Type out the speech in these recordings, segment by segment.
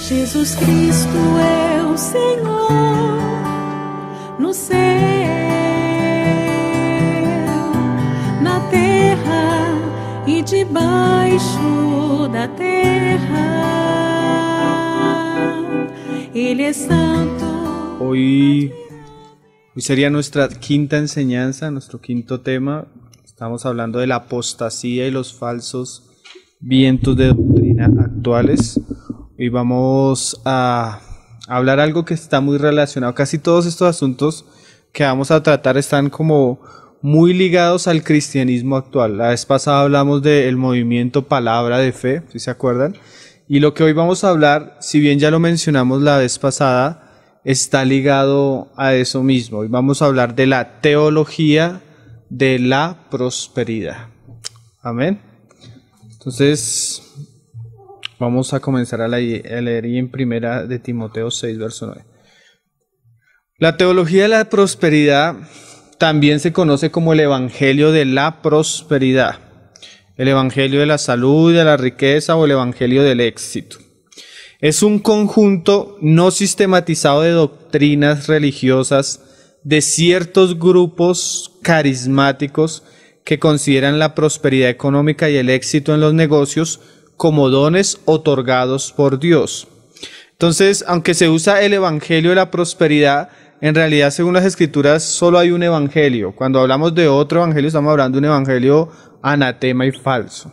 Jesus Cristo é o Senhor no céu, na terra e debaixo da terra. Ele é santo. Hoy sería nuestra quinta enseñanza, nuestro quinto tema. Estamos hablando de la apostasía y los falsos vientos de doctrina actuales. Hoy vamos a hablar algo que está muy relacionado. Casi todos estos asuntos que vamos a tratar están como muy ligados al cristianismo actual. La vez pasada hablamos del movimiento Palabra de Fe, si se acuerdan. Y lo que hoy vamos a hablar, si bien ya lo mencionamos la vez pasada, está ligado a eso mismo. Hoy vamos a hablar de la teología de la prosperidad. Amén. Entonces, vamos a comenzar a leer en primera de Timoteo 6, verso 9. La teología de la prosperidad también se conoce como el evangelio de la prosperidad, el evangelio de la salud, de la riqueza o el evangelio del éxito. Es un conjunto no sistematizado de doctrinas religiosas de ciertos grupos carismáticos que consideran la prosperidad económica y el éxito en los negocios como dones otorgados por Dios. Entonces, aunque se usa el evangelio de la prosperidad, en realidad, según las escrituras, solo hay un evangelio. Cuando hablamos de otro evangelio, estamos hablando de un evangelio anatema y falso.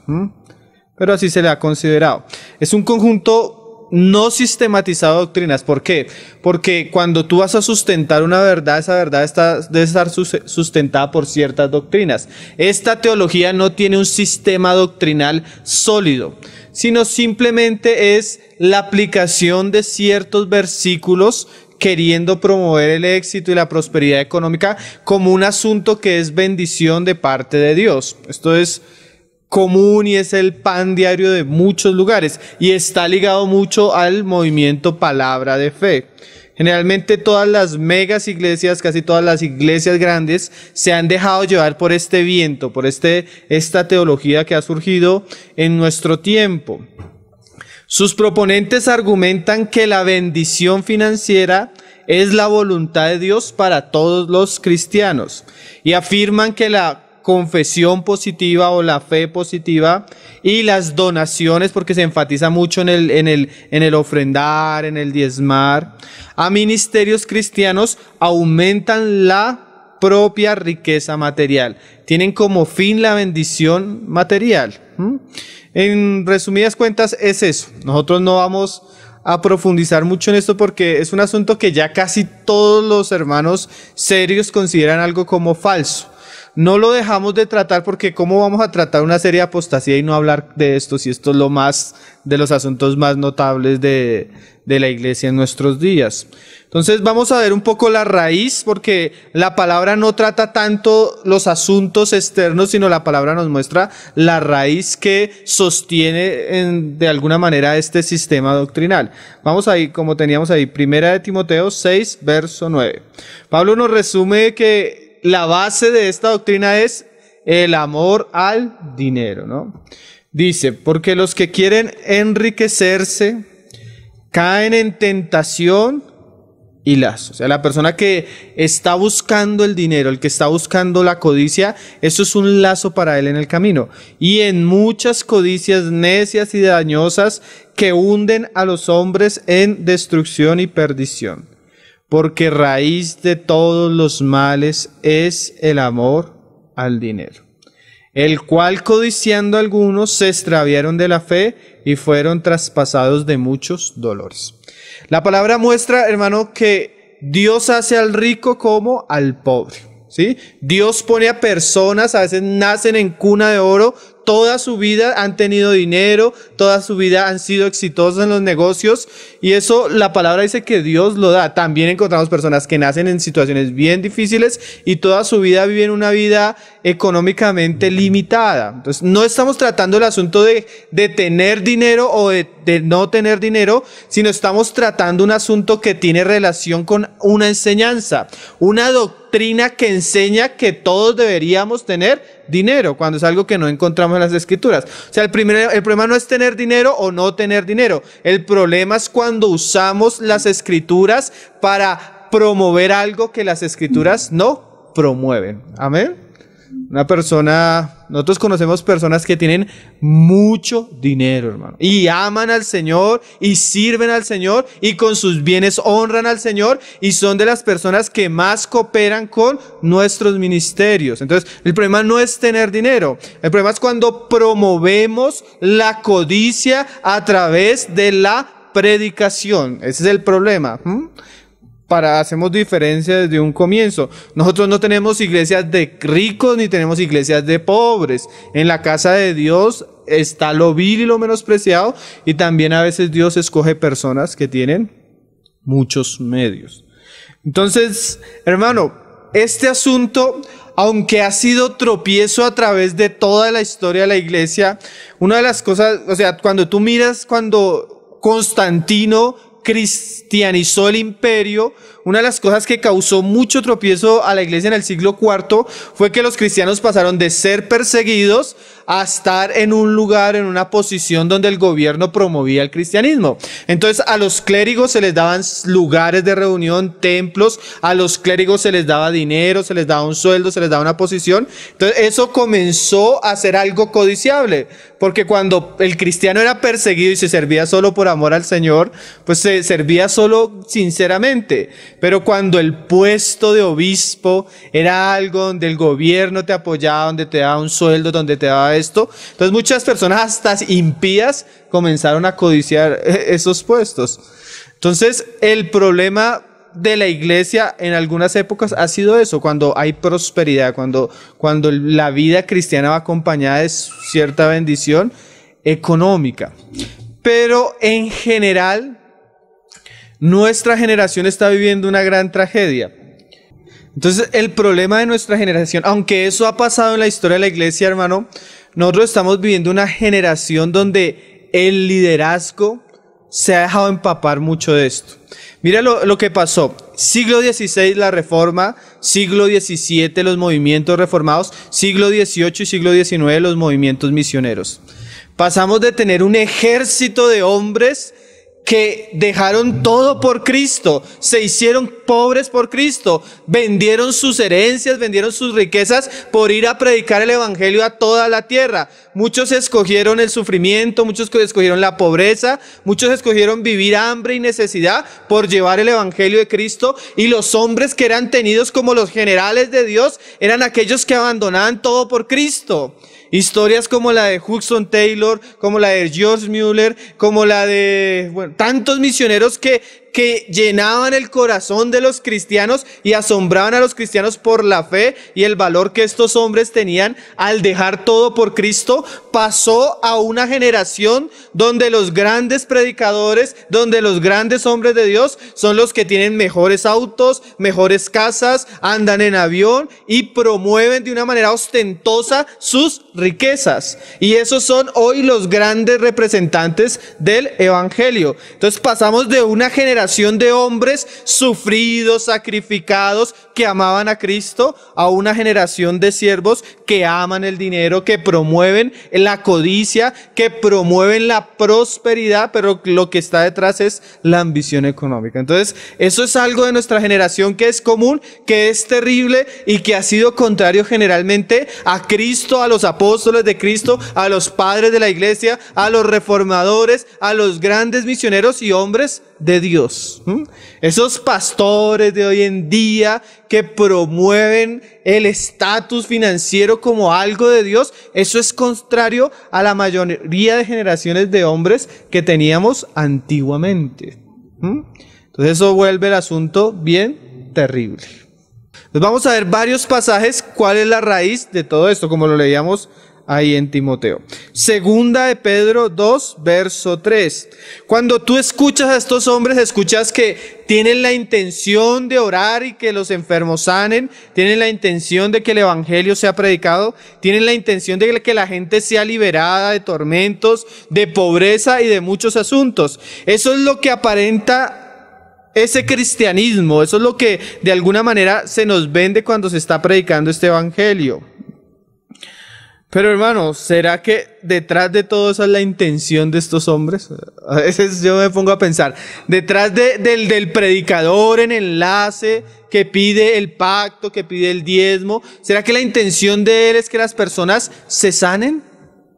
Pero así se le ha considerado. Es un conjunto no sistematizado de doctrinas. ¿Por qué? Porque cuando tú vas a sustentar una verdad, esa verdad debe estar sustentada por ciertas doctrinas. Esta teología no tiene un sistema doctrinal sólido, sino simplemente es la aplicación de ciertos versículos queriendo promover el éxito y la prosperidad económica como un asunto que es bendición de parte de Dios. Esto es común y es el pan diario de muchos lugares y está ligado mucho al movimiento Palabra de Fe. Generalmente todas las megas iglesias, casi todas las iglesias grandes se han dejado llevar por este viento, por esta teología que ha surgido en nuestro tiempo. Sus proponentes argumentan que la bendición financiera es la voluntad de Dios para todos los cristianos y afirman que la confesión positiva o la fe positiva y las donaciones, porque se enfatiza mucho en el ofrendar, en el diezmar, a ministerios cristianos aumentan la propia riqueza material. Tienen como fin la bendición material. En resumidas cuentas es eso. Nosotros no vamos a profundizar mucho en esto porque es un asunto que ya casi todos los hermanos serios consideran algo como falso. No lo dejamos de tratar porque ¿cómo vamos a tratar una serie de apostasía y no hablar de esto si esto es lo más de los asuntos más notables de la iglesia en nuestros días? Entonces vamos a ver un poco la raíz porque la palabra no trata tanto los asuntos externos, sino la palabra nos muestra la raíz que sostiene de alguna manera este sistema doctrinal. Vamos ahí, como teníamos ahí, primera de Timoteo 6, verso 9. Pablo nos resume que la base de esta doctrina es el amor al dinero, ¿no? Dice, porque los que quieren enriquecerse caen en tentación y lazo. O sea, la persona que está buscando el dinero, el que está buscando la codicia, eso es un lazo para él en el camino. Y en muchas codicias necias y dañosas que hunden a los hombres en destrucción y perdición. Porque raíz de todos los males es el amor al dinero, el cual codiciando algunos se extraviaron de la fe y fueron traspasados de muchos dolores. La palabra muestra, hermano, que Dios hace al rico como al pobre, ¿sí? Dios pone a personas, a veces nacen en cuna de oro, toda su vida han tenido dinero, toda su vida han sido exitosos en los negocios y eso la palabra dice que Dios lo da. También encontramos personas que nacen en situaciones bien difíciles y toda su vida viven una vida económicamente limitada. Entonces no estamos tratando el asunto de tener dinero o de no tener dinero, sino estamos tratando un asunto que tiene relación con una enseñanza, una doctrina que enseña que todos deberíamos tener dinero, cuando es algo que no encontramos en las Escrituras. O sea, el problema no es tener dinero o no tener dinero. El problema es cuando usamos las Escrituras para promover algo que las Escrituras no promueven. Amén. Nosotros conocemos personas que tienen mucho dinero, hermano, y aman al Señor y sirven al Señor y con sus bienes honran al Señor y son de las personas que más cooperan con nuestros ministerios. Entonces, el problema no es tener dinero, el problema es cuando promovemos la codicia a través de la predicación. Ese es el problema. Hacemos diferencia desde un comienzo. Nosotros no tenemos iglesias de ricos ni tenemos iglesias de pobres. En la casa de Dios está lo vil y lo menospreciado, y también a veces Dios escoge personas que tienen muchos medios. Entonces, hermano, este asunto, aunque ha sido tropiezo a través de toda la historia de la iglesia, una de las cosas, o sea, cuando tú miras cuando Constantino cristianizó el imperio, una de las cosas que causó mucho tropiezo a la iglesia en el siglo IV fue que los cristianos pasaron de ser perseguidos a estar en un lugar, en una posición donde el gobierno promovía el cristianismo. Entonces a los clérigos se les daban lugares de reunión, templos, a los clérigos se les daba dinero, se les daba un sueldo, se les daba una posición. Entonces eso comenzó a ser algo codiciable, porque cuando el cristiano era perseguido y se servía solo por amor al Señor, pues se servía solo sinceramente. Pero cuando el puesto de obispo era algo donde el gobierno te apoyaba, donde te daba un sueldo, donde te daba esto, entonces muchas personas hasta impías comenzaron a codiciar esos puestos. Entonces el problema de la iglesia en algunas épocas ha sido eso, cuando hay prosperidad, cuando la vida cristiana va acompañada de cierta bendición económica. Pero en general, nuestra generación está viviendo una gran tragedia. Entonces, el problema de nuestra generación, aunque eso ha pasado en la historia de la iglesia, hermano, nosotros estamos viviendo una generación donde el liderazgo se ha dejado empapar mucho de esto. Mira lo que pasó. Siglo XVI, la Reforma. Siglo XVII, los movimientos reformados. Siglo XVIII y siglo XIX, los movimientos misioneros. Pasamos de tener un ejército de hombres que dejaron todo por Cristo, se hicieron pobres por Cristo, vendieron sus herencias, vendieron sus riquezas por ir a predicar el evangelio a toda la tierra. Muchos escogieron el sufrimiento, muchos escogieron la pobreza, muchos escogieron vivir hambre y necesidad por llevar el evangelio de Cristo, y los hombres que eran tenidos como los generales de Dios eran aquellos que abandonaban todo por Cristo. Historias como la de Hudson Taylor, como la de George Mueller, como la de tantos misioneros que llenaban el corazón de los cristianos y asombraban a los cristianos por la fe y el valor que estos hombres tenían al dejar todo por Cristo. Pasó a una generación donde los grandes predicadores, donde los grandes hombres de Dios son los que tienen mejores autos, mejores casas, andan en avión y promueven de una manera ostentosa sus riquezas. Y esos son hoy los grandes representantes del evangelio. Entonces pasamos de una generación de hombres sufridos, sacrificados, que amaban a Cristo, a una generación de siervos que aman el dinero, que promueven la codicia, que promueven la prosperidad, pero lo que está detrás es la ambición económica. Entonces, eso es algo de nuestra generación que es común, que es terrible y que ha sido contrario generalmente a Cristo, a los apóstoles de Cristo, a los padres de la iglesia, a los reformadores, a los grandes misioneros y hombres de Dios. Esos pastores de hoy en día que promueven el estatus financiero como algo de Dios, eso es contrario a la mayoría de generaciones de hombres que teníamos antiguamente. Entonces eso vuelve el asunto bien terrible. Entonces vamos a ver varios pasajes, cuál es la raíz de todo esto, como lo leíamos ahí en Timoteo. Segunda de Pedro 2, verso 3. Cuando tú escuchas a estos hombres, escuchas que tienen la intención de orar y que los enfermos sanen, tienen la intención de que el evangelio sea predicado, tienen la intención de que la gente sea liberada de tormentos, de pobreza y de muchos asuntos. Eso es lo que aparenta ese cristianismo, eso es lo que de alguna manera se nos vende cuando se está predicando este evangelio. Pero hermano, ¿será que detrás de todo eso es la intención de estos hombres? A veces yo me pongo a pensar, detrás del predicador en enlace que pide el pacto, que pide el diezmo, ¿será que la intención de él es que las personas se sanen?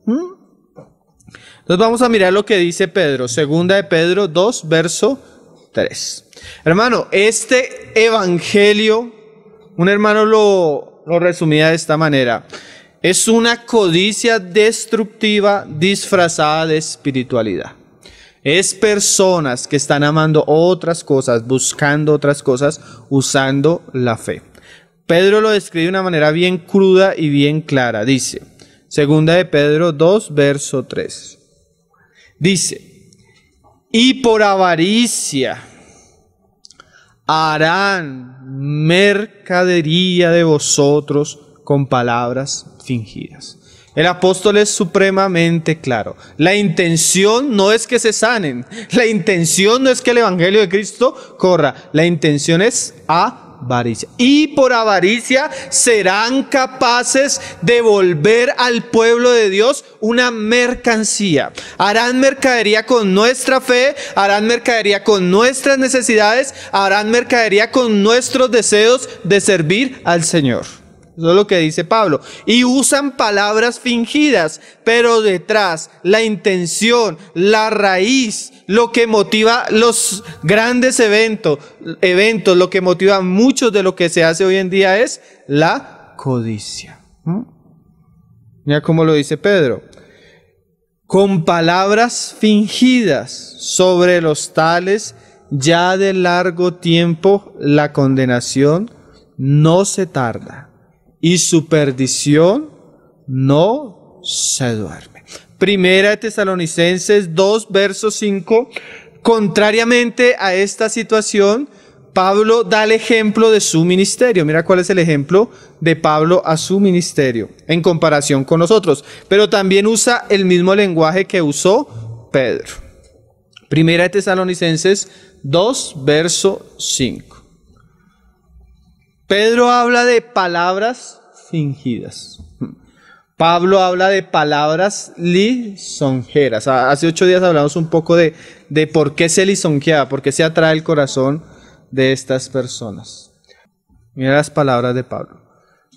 Entonces vamos a mirar lo que dice Pedro, segunda de Pedro 2, verso 3. Hermano, este evangelio, un hermano lo resumía de esta manera: es una codicia destructiva disfrazada de espiritualidad. Es personas que están amando otras cosas, buscando otras cosas, usando la fe. Pedro lo describe de una manera bien cruda y bien clara. Dice, segunda de Pedro 2, verso 3. Dice, y por avaricia harán mercadería de vosotros con palabras fingidas. El apóstol es supremamente claro. La intención no es que se sanen. La intención no es que el evangelio de Cristo corra. La intención es avaricia. Y por avaricia serán capaces de volver al pueblo de Dios una mercancía. Harán mercadería con nuestra fe, harán mercadería con nuestras necesidades, harán mercadería con nuestros deseos de servir al Señor. Eso es lo que dice Pablo. Y usan palabras fingidas, pero detrás, la intención, la raíz, lo que motiva los grandes eventos, lo que motiva mucho de lo que se hace hoy en día es la codicia. Mira cómo lo dice Pedro. Con palabras fingidas sobre los tales, ya de largo tiempo la condenación no se tarda. Y su perdición no se duerme. Primera de Tesalonicenses 2, verso 5. Contrariamente a esta situación, Pablo da el ejemplo de su ministerio. Mira cuál es el ejemplo de Pablo a su ministerio en comparación con nosotros. Pero también usa el mismo lenguaje que usó Pedro. Primera de Tesalonicenses 2, verso 5. Pedro habla de palabras fingidas. Pablo habla de palabras lisonjeras. Hace 8 días hablamos un poco de por qué se lisonjeaba, por qué se atrae el corazón de estas personas. Mira las palabras de Pablo.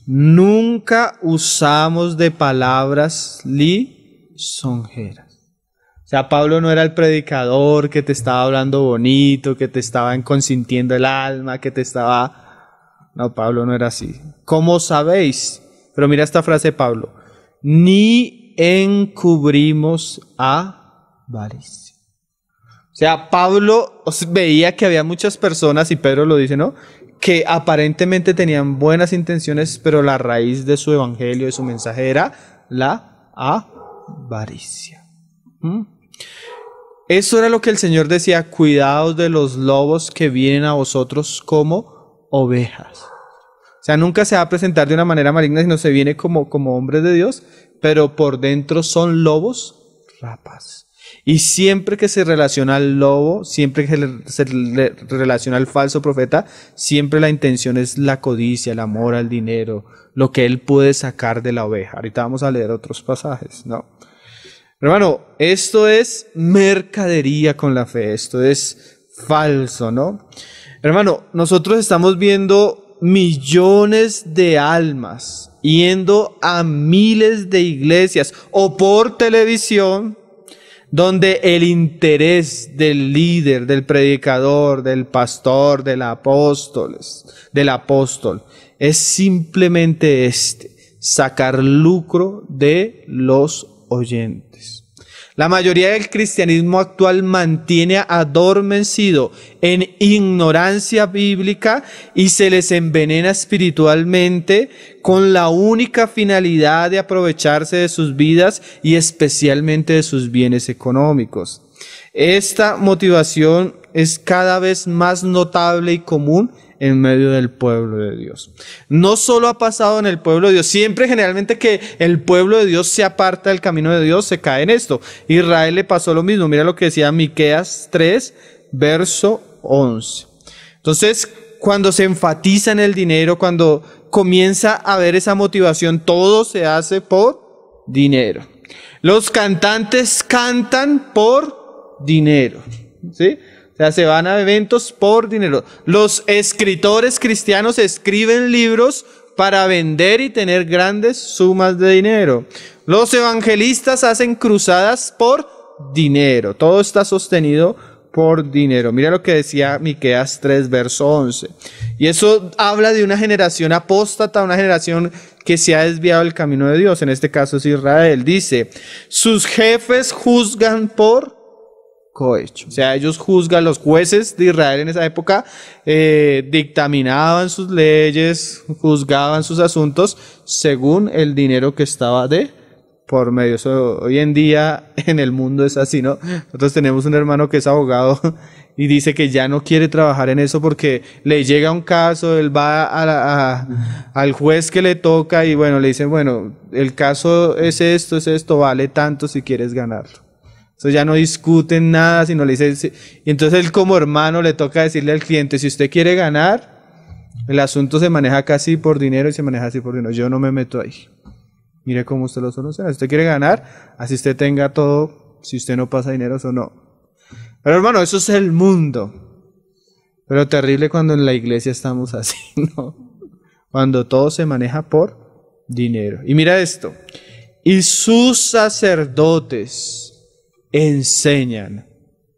Nunca usamos de palabras lisonjeras. O sea, Pablo no era el predicador que te estaba hablando bonito, que te estaba consintiendo el alma, que te estaba... No, Pablo no era así. ¿Cómo sabéis? Pero mira esta frase de Pablo. Ni encubrimos avaricia. O sea, Pablo veía que había muchas personas, y Pedro lo dice, ¿no?, que aparentemente tenían buenas intenciones, pero la raíz de su evangelio, de su mensaje, era la avaricia. Eso era lo que el Señor decía: cuidaos de los lobos que vienen a vosotros como ovejas. O sea, nunca se va a presentar de una manera maligna, sino se viene como hombres de Dios, pero por dentro son lobos rapaces. Y siempre que se relaciona al lobo, siempre que se relaciona al falso profeta, siempre la intención es la codicia, el amor al dinero, lo que él puede sacar de la oveja. Ahorita vamos a leer otros pasajes, ¿no? Hermano, esto es mercadería con la fe, esto es falso, ¿no? Hermano, nosotros estamos viendo millones de almas yendo a miles de iglesias o por televisión, donde el interés del líder, del predicador, del pastor, del apóstol, es simplemente sacar lucro de los oyentes. La mayoría del cristianismo actual mantiene adormecido en ignorancia bíblica y se les envenena espiritualmente con la única finalidad de aprovecharse de sus vidas y especialmente de sus bienes económicos. Esta motivación es cada vez más notable y común en medio del pueblo de Dios. No solo ha pasado en el pueblo de Dios, siempre generalmente que el pueblo de Dios se aparta del camino de Dios, se cae en esto. Israel le pasó lo mismo. Mira lo que decía Miqueas 3, verso 11. Entonces, cuando se enfatiza en el dinero, cuando comienza a haber esa motivación, todo se hace por dinero. Los cantantes cantan por dinero, ¿sí? O sea, se van a eventos por dinero. Los escritores cristianos escriben libros para vender y tener grandes sumas de dinero. Los evangelistas hacen cruzadas por dinero. Todo está sostenido por dinero. Mira lo que decía Miqueas 3, verso 11. Y eso habla de una generación apóstata, una generación que se ha desviado del camino de Dios. En este caso es Israel. Dice, sus jefes juzgan por cohecho. O sea, ellos juzgan, los jueces de Israel en esa época dictaminaban sus leyes, juzgaban sus asuntos según el dinero que estaba de por medio. Eso, hoy en día en el mundo es así, ¿no? Nosotros tenemos un hermano que es abogado y dice que ya no quiere trabajar en eso porque le llega un caso, él va al juez que le toca y bueno, le dicen, bueno, el caso es esto, vale tanto si quieres ganarlo. Entonces ya no discuten nada, sino le dicen, y entonces él como hermano le toca decirle al cliente, si usted quiere ganar, el asunto se maneja casi por dinero y se maneja así por dinero, yo no me meto ahí. Mire cómo usted lo soluciona. Si usted quiere ganar, así usted tenga todo, si usted no pasa dinero, eso no. Pero hermano, eso es el mundo. Pero terrible cuando en la iglesia estamos así, ¿no? Cuando todo se maneja por dinero. Y mira esto. Y sus sacerdotes enseñan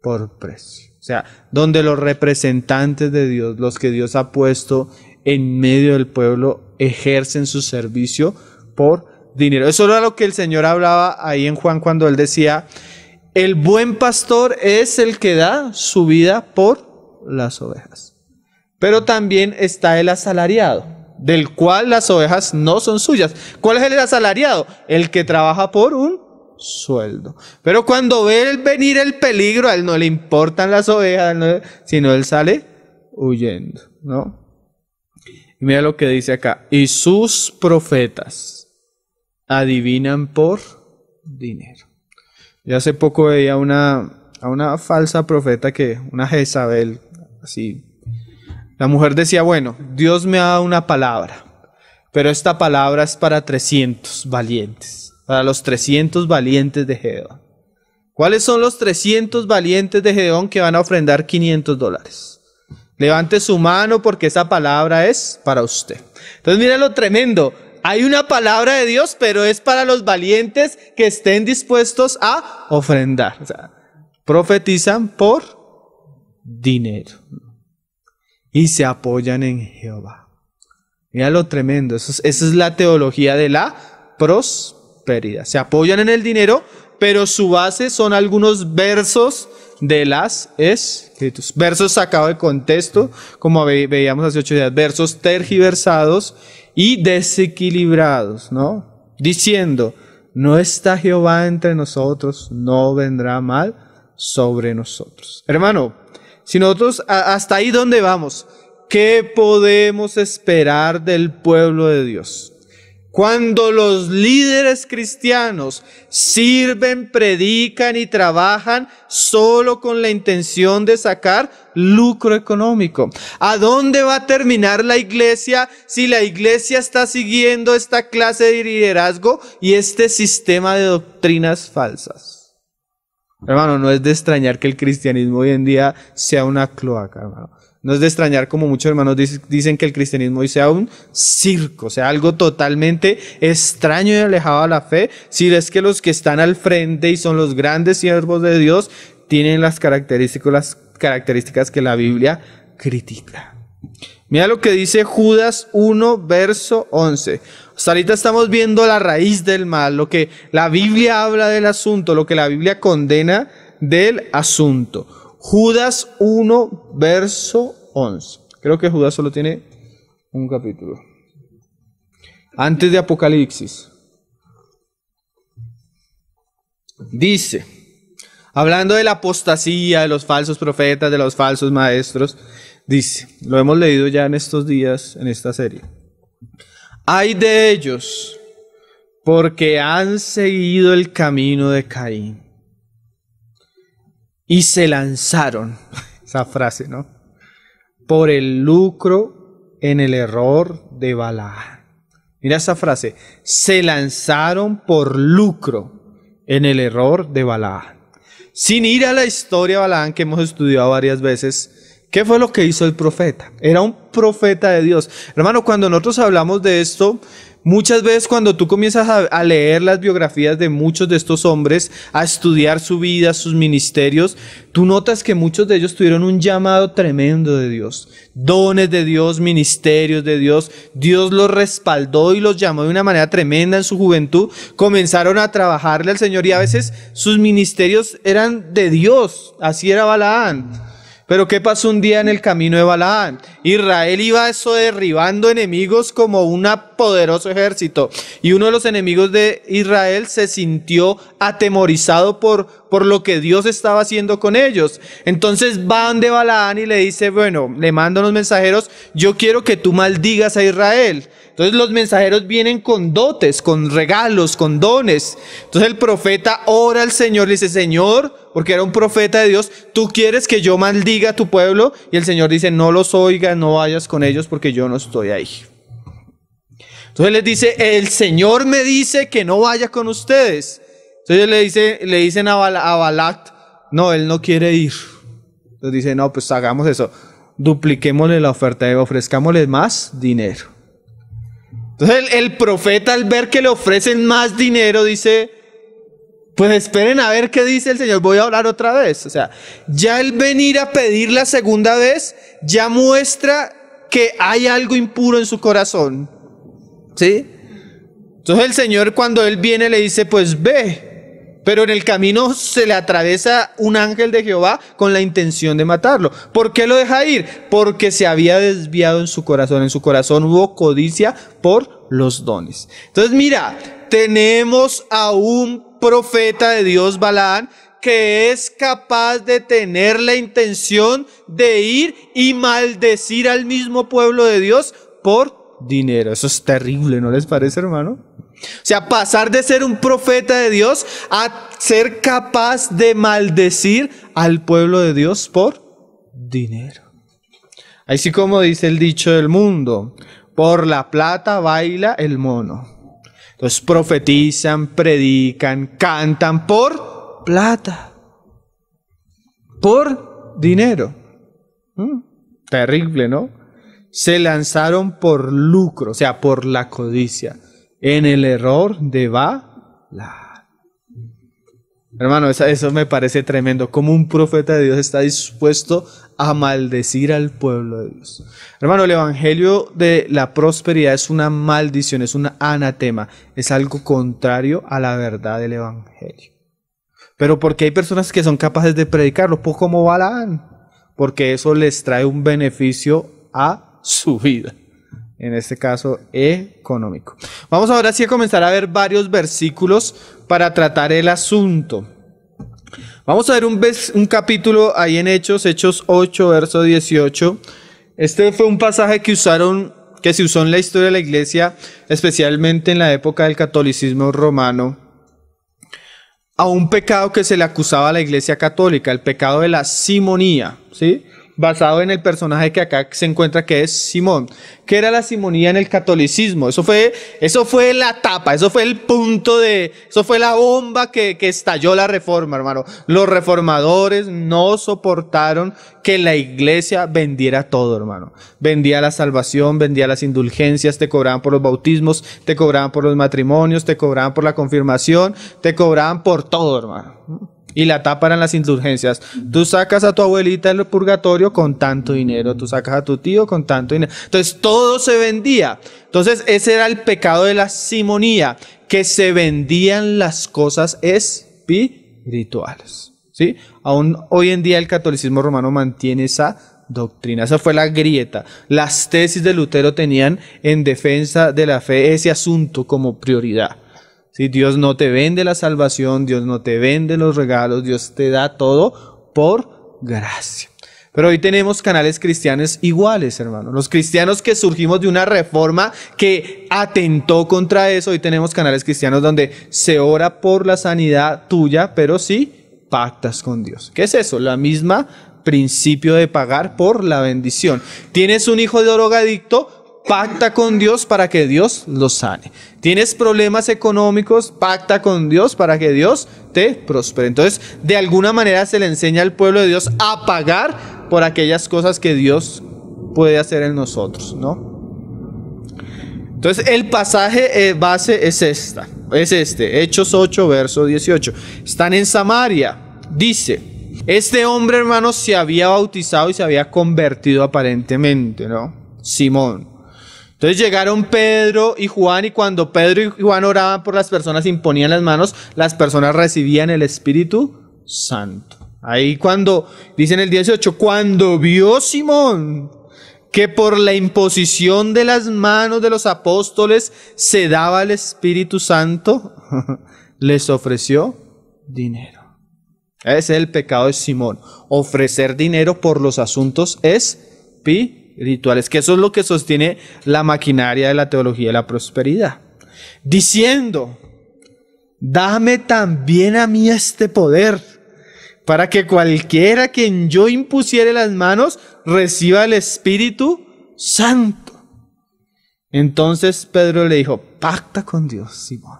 por precio. O sea, donde los representantes de Dios, los que Dios ha puesto en medio del pueblo, ejercen su servicio por dinero. Eso era lo que el Señor hablaba ahí en Juan cuando Él decía, el buen pastor es el que da su vida por las ovejas. Pero también está el asalariado, del cual las ovejas no son suyas. ¿Cuál es el asalariado? El que trabaja por un sueldo. Pero cuando ve venir el peligro, a él no le importan las ovejas, sino él sale huyendo, ¿no? Y mira lo que dice acá. Y sus profetas adivinan por dinero. Yo hace poco veía a una falsa profeta, una Jezabel, así. La mujer decía, bueno, Dios me ha dado una palabra, pero esta palabra es para 300 valientes, para los 300 valientes de Gedeón. ¿Cuáles son los 300 valientes de Gedeón que van a ofrendar $500? Levante su mano porque esa palabra es para usted. Entonces mira lo tremendo. Hay una palabra de Dios, pero es para los valientes que estén dispuestos a ofrendar. O sea, profetizan por dinero y se apoyan en Jehová. Mira lo tremendo. Esa es la teología de la prosperidad. Se apoyan en el dinero, pero su base son algunos versos de las Escrituras. Versos sacados de contexto, como veíamos hace 8 días. Versos tergiversados y desequilibrados, ¿no? Diciendo, no está Jehová entre nosotros, no vendrá mal sobre nosotros. Hermano, si nosotros hasta ahí donde vamos, ¿qué podemos esperar del pueblo de Dios? Cuando los líderes cristianos sirven, predican y trabajan solo con la intención de sacar lucro económico. ¿A dónde va a terminar la iglesia si la iglesia está siguiendo esta clase de liderazgo y este sistema de doctrinas falsas? Hermano, no es de extrañar que el cristianismo hoy en día sea una cloaca, hermano. No es de extrañar como muchos hermanos dicen que el cristianismo hoy sea un circo, sea algo totalmente extraño y alejado a la fe, si es que los que están al frente y son los grandes siervos de Dios tienen las características que la Biblia critica. Mira lo que dice Judas 1, verso 11. Hasta ahorita estamos viendo la raíz del mal, lo que la Biblia habla del asunto, lo que la Biblia condena del asunto. Judas 1, verso 11. Creo que Judas solo tiene un capítulo. Antes de Apocalipsis. Dice, hablando de la apostasía, de los falsos profetas, de los falsos maestros, dice, lo hemos leído ya en estos días, en esta serie. Ay de ellos, porque han seguido el camino de Caín. Y se lanzaron, esa frase, ¿no? Por el lucro en el error de Balaam. Mira esta frase, se lanzaron por lucro en el error de Balaam. Sin ir a la historia de Balaam que hemos estudiado varias veces, ¿qué fue lo que hizo el profeta? Era un profeta de Dios. Hermano, cuando nosotros hablamos de esto, muchas veces cuando tú comienzas a leer las biografías de muchos de estos hombres, a estudiar su vida, sus ministerios, tú notas que muchos de ellos tuvieron un llamado tremendo de Dios, dones de Dios, ministerios de Dios. Dios los respaldó y los llamó de una manera tremenda en su juventud. Comenzaron a trabajarle al Señor y a veces sus ministerios eran de Dios. Así era Balaam. Pero ¿qué pasó un día en el camino de Balaam? Israel iba derribando enemigos como un poderoso ejército. Y uno de los enemigos de Israel se sintió atemorizado por lo que Dios estaba haciendo con ellos. Entonces van de Balaam y le dice, bueno, le manda unos mensajeros, yo quiero que tú maldigas a Israel. Entonces los mensajeros vienen con dotes, con regalos, con dones. Entonces el profeta ora al Señor, le dice, Señor, porque era un profeta de Dios, ¿tú quieres que yo maldiga a tu pueblo? Y el Señor dice, no los oigas, no vayas con ellos porque yo no estoy ahí. Entonces les dice, el Señor me dice que no vaya con ustedes. Entonces le dicen a Balac, no, él no quiere ir. Entonces dice, no, pues hagamos eso, dupliquémosle la oferta, ofrezcámosle más dinero. Entonces el profeta, al ver que le ofrecen más dinero, dice, pues esperen a ver qué dice el Señor, voy a orar otra vez. O sea, ya el venir a pedir la segunda vez, ya muestra que hay algo impuro en su corazón. ¿Sí? Entonces el Señor, cuando él viene, le dice, pues ve. Pero en el camino se le atraviesa un ángel de Jehová con la intención de matarlo. ¿Por qué lo deja ir? Porque se había desviado en su corazón. En su corazón hubo codicia por los dones. Entonces mira, tenemos a un profeta de Dios, Balaam, que es capaz de tener la intención de ir y maldecir al mismo pueblo de Dios por dinero. Eso es terrible, ¿no les parece, hermano? O sea, pasar de ser un profeta de Dios a ser capaz de maldecir al pueblo de Dios por dinero. Así como dice el dicho del mundo, por la plata baila el mono. Entonces profetizan, predican, cantan por plata, por dinero. Terrible, ¿no? Se lanzaron por lucro, o sea, por la codicia, en el error de Balaam. Hermano, eso me parece tremendo. Como un profeta de Dios está dispuesto a maldecir al pueblo de Dios. Hermano, el evangelio de la prosperidad es una maldición, es un anatema. Es algo contrario a la verdad del evangelio. Pero porque hay personas que son capaces de predicarlo, pues como Balaam, porque eso les trae un beneficio a su vida. En este caso económico. Vamos ahora sí a comenzar a ver varios versículos para tratar el asunto. Vamos a ver un capítulo ahí en Hechos 8, verso 18. Este fue un pasaje que se usó en la historia de la iglesia, especialmente en la época del catolicismo romano, a un pecado que se le acusaba a la iglesia católica, el pecado de la simonía, ¿sí? Basado en el personaje que acá se encuentra, que es Simón. ¿Qué era la simonía en el catolicismo? Eso fue la tapa, eso fue el punto eso fue la bomba que estalló la reforma, hermano. Los reformadores no soportaron que la iglesia vendiera todo, hermano. Vendía la salvación, vendía las indulgencias, te cobraban por los bautismos, te cobraban por los matrimonios, te cobraban por la confirmación, te cobraban por todo, hermano. Y la tapa eran las indulgencias. Tú sacas a tu abuelita del purgatorio con tanto dinero, tú sacas a tu tío con tanto dinero. Entonces todo se vendía. Entonces ese era el pecado de la simonía, que se vendían las cosas espirituales. ¿Sí? Aún hoy en día el catolicismo romano mantiene esa doctrina. Esa fue la grieta. Las tesis de Lutero tenían en defensa de la fe ese asunto como prioridad. ¿Sí? Dios no te vende la salvación, Dios no te vende los regalos, Dios te da todo por gracia. Pero hoy tenemos canales cristianos iguales, hermano. Los cristianos que surgimos de una reforma que atentó contra eso, hoy tenemos canales cristianos donde se ora por la sanidad tuya, pero sí pactas con Dios. ¿Qué es eso? La misma principio de pagar por la bendición. ¿Tienes un hijo de drogadicto? pacta con Dios para que Dios los sane. ¿Tienes problemas económicos? Pacta con Dios para que Dios te prospere. Entonces, de alguna manera se le enseña al pueblo de Dios a pagar por aquellas cosas que Dios puede hacer en nosotros, ¿no? Entonces, el pasaje base es este, Hechos 8, verso 18. Están en Samaria, dice, este hombre, hermanos, se había bautizado y se había convertido aparentemente, ¿no? Simón. Entonces llegaron Pedro y Juan, y cuando Pedro y Juan oraban por las personas, imponían las manos, las personas recibían el Espíritu Santo. Ahí cuando, dice en el 18, cuando vio Simón que por la imposición de las manos de los apóstoles se daba el Espíritu Santo, les ofreció dinero. Ese es el pecado de Simón, ofrecer dinero por los asuntos espirituales, que eso es lo que sostiene la maquinaria de la teología de la prosperidad, diciendo, dame también a mí este poder, para que cualquiera a quien yo impusiere las manos reciba el Espíritu Santo. Entonces Pedro le dijo, pacta con Dios, Simón.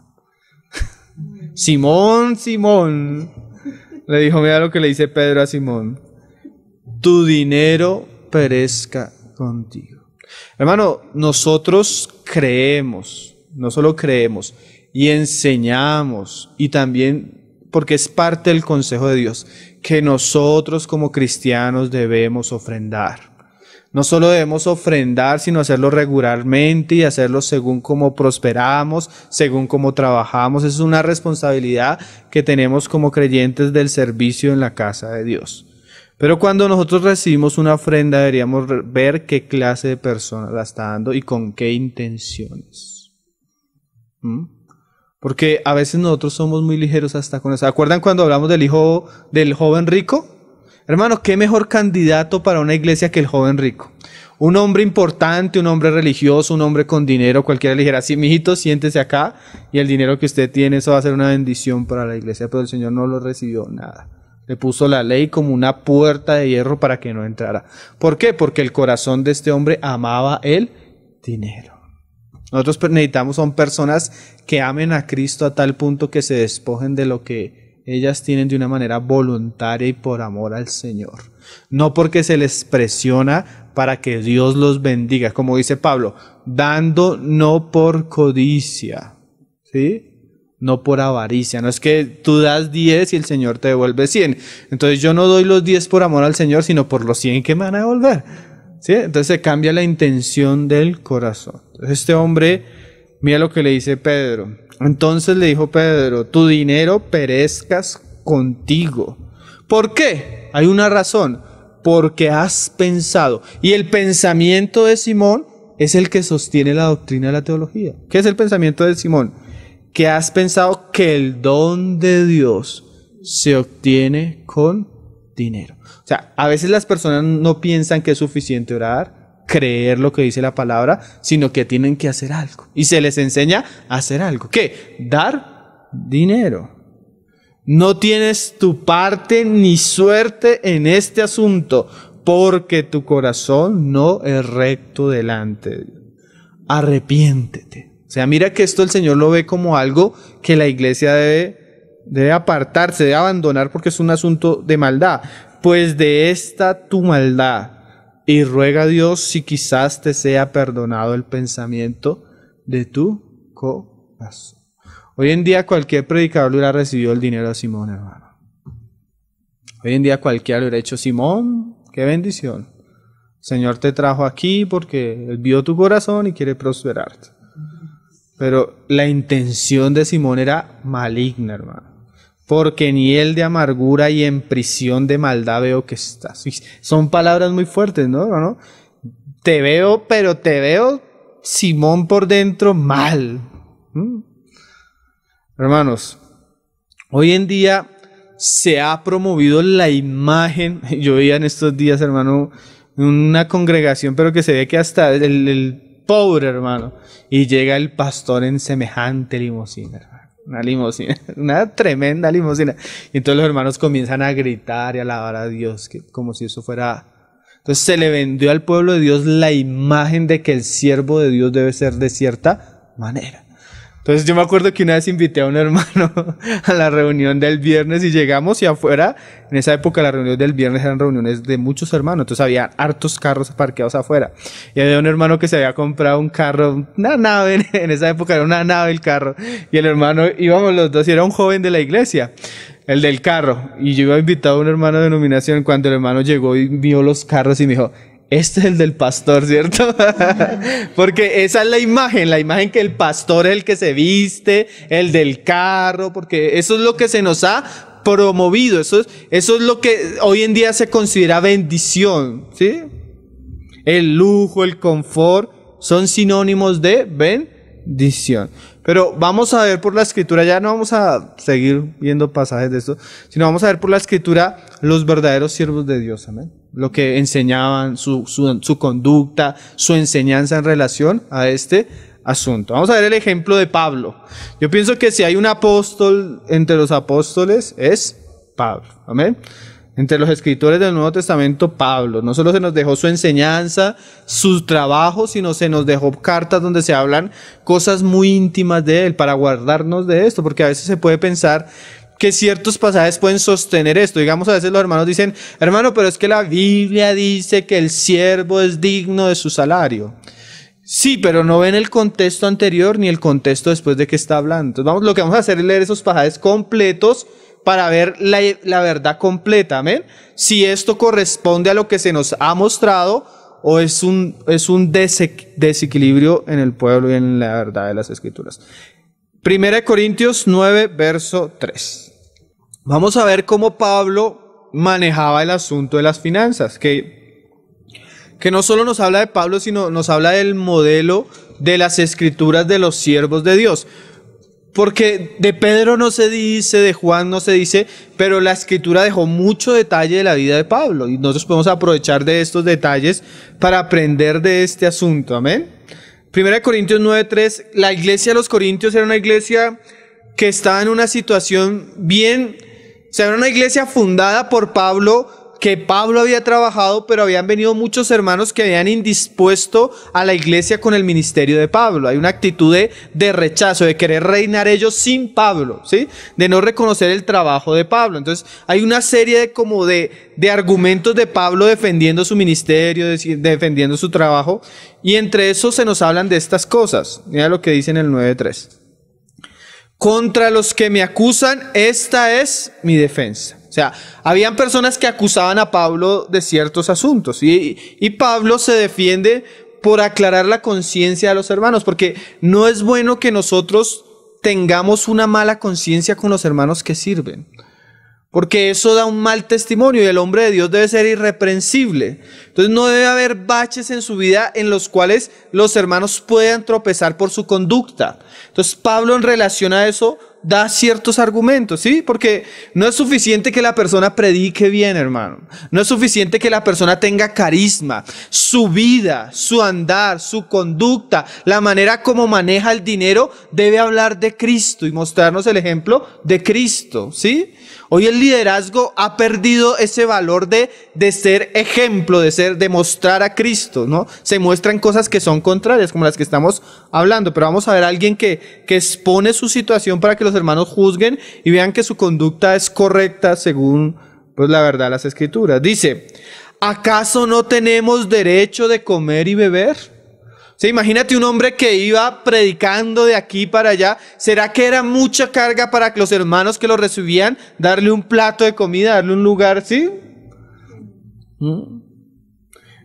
Simón, le dijo, mira lo que le dice Pedro a Simón, tu dinero perezca contigo. Hermano, nosotros creemos, no solo creemos, y enseñamos, y también, porque es parte del consejo de Dios, que nosotros como cristianos debemos ofrendar. No solo debemos ofrendar, sino hacerlo regularmente y hacerlo según cómo prosperamos, según cómo trabajamos. Es una responsabilidad que tenemos como creyentes del servicio en la casa de Dios. Pero cuando nosotros recibimos una ofrenda, deberíamos ver qué clase de persona la está dando y con qué intenciones. Porque a veces nosotros somos muy ligeros hasta con eso. ¿Se acuerdan cuando hablamos del joven rico? Hermano, ¿qué mejor candidato para una iglesia que el joven rico? Un hombre importante, un hombre religioso, un hombre con dinero, cualquiera le dijera, sí, mijito, siéntese acá y el dinero que usted tiene, eso va a ser una bendición para la iglesia. Pero el Señor no lo recibió nada. Le puso la ley como una puerta de hierro para que no entrara. ¿Por qué? Porque el corazón de este hombre amaba el dinero. Nosotros necesitamos, son personas que amen a Cristo a tal punto que se despojen de lo que ellas tienen de una manera voluntaria y por amor al Señor. No porque se les presiona para que Dios los bendiga, como dice Pablo, dando no por codicia, ¿sí? No por avaricia. No es que tú das 10 y el Señor te devuelve 100. Entonces yo no doy los 10 por amor al Señor, sino por los 100 que me van a devolver. ¿Sí? Entonces se cambia la intención del corazón. Entonces este hombre, mira lo que le dice Pedro. Entonces le dijo Pedro, tu dinero perezcas contigo. ¿Por qué? Hay una razón. Porque has pensado. Y el pensamiento de Simón es el que sostiene la doctrina de la teología. ¿Qué es el pensamiento de Simón? Que has pensado que el don de Dios se obtiene con dinero. O sea, a veces las personas no piensan que es suficiente orar, creer lo que dice la palabra, sino que tienen que hacer algo. Y se les enseña a hacer algo. ¿Qué? Dar dinero. No tienes tu parte ni suerte en este asunto, porque tu corazón no es recto delante de Dios. Arrepiéntete. O sea, mira que esto el Señor lo ve como algo que la iglesia debe apartarse, debe abandonar, porque es un asunto de maldad. Pues de esta tu maldad, y ruega a Dios si quizás te sea perdonado el pensamiento de tu corazón. Hoy en día cualquier predicador le hubiera recibido el dinero a Simón, hermano. Hoy en día cualquiera le hubiera dicho, Simón, qué bendición. El Señor te trajo aquí porque Él vio tu corazón y quiere prosperarte. Pero la intención de Simón era maligna, hermano. Porque ni él de amargura y en prisión de maldad veo que estás. Son palabras muy fuertes, ¿no? Te veo, pero te veo, Simón, por dentro mal. Hermanos, hoy en día se ha promovido la imagen. Yo veía en estos días, hermano, una congregación, pero que se ve que hasta el pobre, hermano, y llega el pastor en semejante limusina, hermano. Una limusina, una tremenda limusina. Y entonces los hermanos comienzan a gritar y a alabar a Dios, como si eso fuera Entonces se le vendió al pueblo de Dios la imagen de que el siervo de Dios debe ser de cierta manera. Entonces yo me acuerdo que una vez invité a un hermano a la reunión del viernes y llegamos y afuera, en esa época la reunión del viernes eran reuniones de muchos hermanos, entonces había hartos carros parqueados afuera. Y había un hermano que se había comprado un carro, una nave, en esa época era una nave el carro. Y el hermano, íbamos los dos y era un joven de la iglesia, el del carro. Y yo iba invitado a un hermano de denominación cuando el hermano llegó y vio los carros y me dijo, este es el del pastor, ¿cierto? Porque esa es la imagen que el pastor es el que se viste, el del carro, porque eso es lo que se nos ha promovido, eso es lo que hoy en día se considera bendición, ¿sí? El lujo, el confort, son sinónimos de bendición. Pero vamos a ver por la escritura, ya no vamos a seguir viendo pasajes de esto, sino vamos a ver por la escritura los verdaderos siervos de Dios, amén. Lo que enseñaban, su conducta, su enseñanza en relación a este asunto. Vamos a ver el ejemplo de Pablo. Yo pienso que si hay un apóstol entre los apóstoles es Pablo, amén. Entre los escritores del Nuevo Testamento, Pablo. No solo se nos dejó su enseñanza, su trabajo, sino se nos dejó cartas donde se hablan cosas muy íntimas de él para guardarnos de esto, porque a veces se puede pensar que ciertos pasajes pueden sostener esto. Digamos, a veces los hermanos dicen, hermano, pero es que la Biblia dice que el siervo es digno de su salario. Sí, pero no ven el contexto anterior ni el contexto después de que está hablando. Entonces, lo que vamos a hacer es leer esos pasajes completos para ver la verdad completa, ¿amén? Si esto corresponde a lo que se nos ha mostrado o es un desequilibrio en el pueblo y en la verdad de las Escrituras. 1 Corintios 9, verso 3. Vamos a ver cómo Pablo manejaba el asunto de las finanzas, que no solo nos habla de Pablo, sino nos habla del modelo de las Escrituras de los siervos de Dios. Porque de Pedro no se dice, de Juan no se dice, pero la Escritura dejó mucho detalle de la vida de Pablo. Y nosotros podemos aprovechar de estos detalles para aprender de este asunto. Amén. 1 Corintios 9:3, la iglesia de los Corintios era una iglesia que estaba en una situación bien, o sea, era una iglesia fundada por Pablo, que Pablo había trabajado, pero habían venido muchos hermanos que habían indispuesto a la iglesia con el ministerio de Pablo. Hay una actitud de rechazo, de querer reinar ellos sin Pablo, ¿sí? De no reconocer el trabajo de Pablo. Entonces, hay una serie de argumentos de Pablo defendiendo su ministerio, defendiendo su trabajo, y entre esos se nos hablan de estas cosas. Mira lo que dice en el 9:3. Contra los que me acusan, esta es mi defensa. O sea, habían personas que acusaban a Pablo de ciertos asuntos y Pablo se defiende por aclarar la conciencia de los hermanos, porque no es bueno que nosotros tengamos una mala conciencia con los hermanos que sirven, porque eso da un mal testimonio y el hombre de Dios debe ser irreprensible. Entonces no debe haber baches en su vida en los cuales los hermanos puedan tropezar por su conducta. Entonces Pablo en relación a eso da ciertos argumentos, ¿sí? Porque no es suficiente que la persona predique bien, hermano. No es suficiente que la persona tenga carisma. Su vida, su andar, su conducta, la manera como maneja el dinero debe hablar de Cristo y mostrarnos el ejemplo de Cristo, ¿sí? Hoy el liderazgo ha perdido ese valor de ser ejemplo, de mostrar a Cristo, ¿no? Se muestran cosas que son contrarias, como las que estamos hablando, pero vamos a ver a alguien que expone su situación para que los hermanos juzguen y vean que su conducta es correcta según, pues, la verdad de las Escrituras. Dice, ¿acaso no tenemos derecho de comer y beber? Sí, imagínate un hombre que iba predicando de aquí para allá. ¿Será que era mucha carga para los hermanos que lo recibían darle un plato de comida, darle un lugar, sí?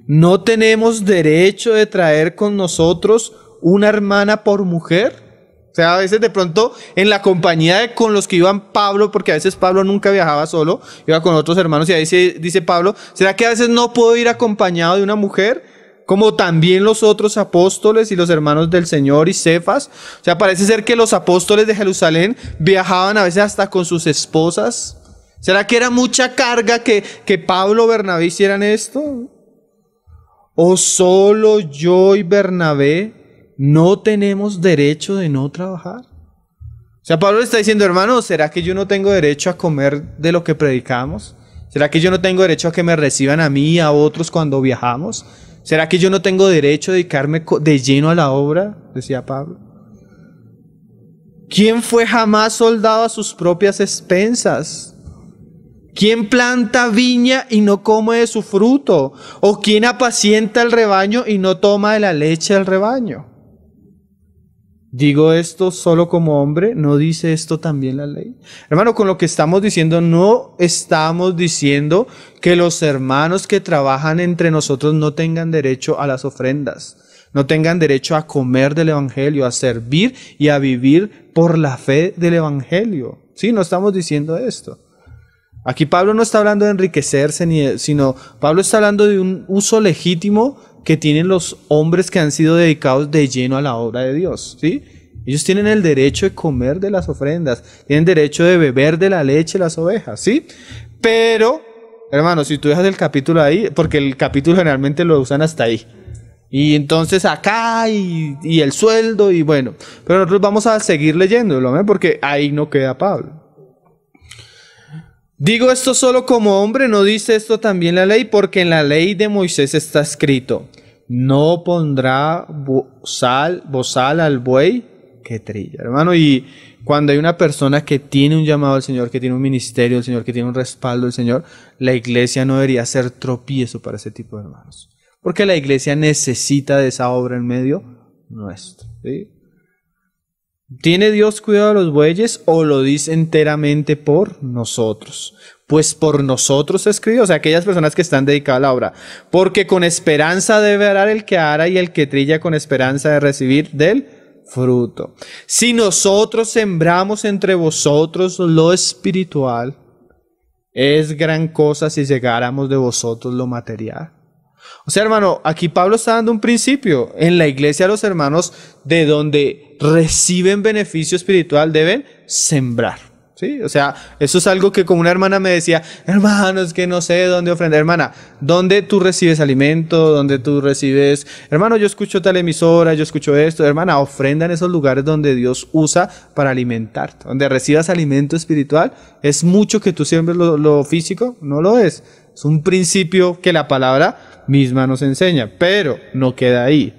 ¿No tenemos derecho de traer con nosotros una hermana por mujer? O sea, a veces de pronto en la compañía con los que iban Pablo, porque a veces Pablo nunca viajaba solo, iba con otros hermanos, y ahí dice Pablo, ¿será que a veces no puedo ir acompañado de una mujer? Como también los otros apóstoles y los hermanos del Señor y Cefas. O sea, parece ser que los apóstoles de Jerusalén viajaban a veces hasta con sus esposas. ¿Será que era mucha carga que Pablo o Bernabé hicieran esto? ¿O solo yo y Bernabé no tenemos derecho de no trabajar? O sea, Pablo le está diciendo, hermano, ¿será que yo no tengo derecho a comer de lo que predicamos? ¿Será que yo no tengo derecho a que me reciban a mí y a otros cuando viajamos? ¿Será que yo no tengo derecho a dedicarme de lleno a la obra? Decía Pablo. ¿Quién fue jamás soldado a sus propias expensas? ¿Quién planta viña y no come de su fruto? ¿O quién apacienta el rebaño y no toma de la leche del rebaño? ¿Digo esto solo como hombre? ¿No dice esto también la ley? Hermano, con lo que estamos diciendo, no estamos diciendo que los hermanos que trabajan entre nosotros no tengan derecho a las ofrendas, no tengan derecho a comer del evangelio, a servir y a vivir por la fe del evangelio. Sí, no estamos diciendo esto. Aquí Pablo no está hablando de enriquecerse, sino Pablo está hablando de un uso legítimo que tienen los hombres que han sido dedicados de lleno a la obra de Dios, ¿sí? Ellos tienen el derecho de comer de las ofrendas, tienen derecho de beber de la leche de las ovejas, ¿sí? Pero, hermano, si tú dejas el capítulo ahí, porque el capítulo generalmente lo usan hasta ahí, y entonces acá, y el sueldo, y bueno, pero nosotros vamos a seguir leyéndolo, ¿no? Porque ahí no queda Pablo. Digo esto solo como hombre, ¿no dice esto también la ley? Porque en la ley de Moisés está escrito: no pondrá bozal al buey que trilla. Hermano, y cuando hay una persona que tiene un llamado al Señor, que tiene un ministerio del Señor, que tiene un respaldo del Señor, la iglesia no debería ser tropiezo para ese tipo de hermanos. Porque la iglesia necesita de esa obra en medio nuestro, ¿sí? ¿Tiene Dios cuidado de los bueyes o lo dice enteramente por nosotros? Pues por nosotros escribió, o sea, aquellas personas que están dedicadas a la obra. Porque con esperanza debe arar el que ara y el que trilla con esperanza de recibir del fruto. Si nosotros sembramos entre vosotros lo espiritual, es gran cosa si llegáramos de vosotros lo material. O sea, hermano, aquí Pablo está dando un principio. En la iglesia los hermanos de donde reciben beneficio espiritual deben sembrar, ¿sí? O sea, eso es algo que como una hermana me decía: hermano, es que no sé dónde ofrendar. Hermana, ¿dónde tú recibes alimento? ¿Dónde tú recibes? Hermano, yo escucho tal emisora, yo escucho esto. Hermana, ofrenda en esos lugares donde Dios usa para alimentarte. Donde recibas alimento espiritual. ¿Es mucho que tú siembres lo físico? No lo es. Es un principio que la palabra misma nos enseña, pero no queda ahí.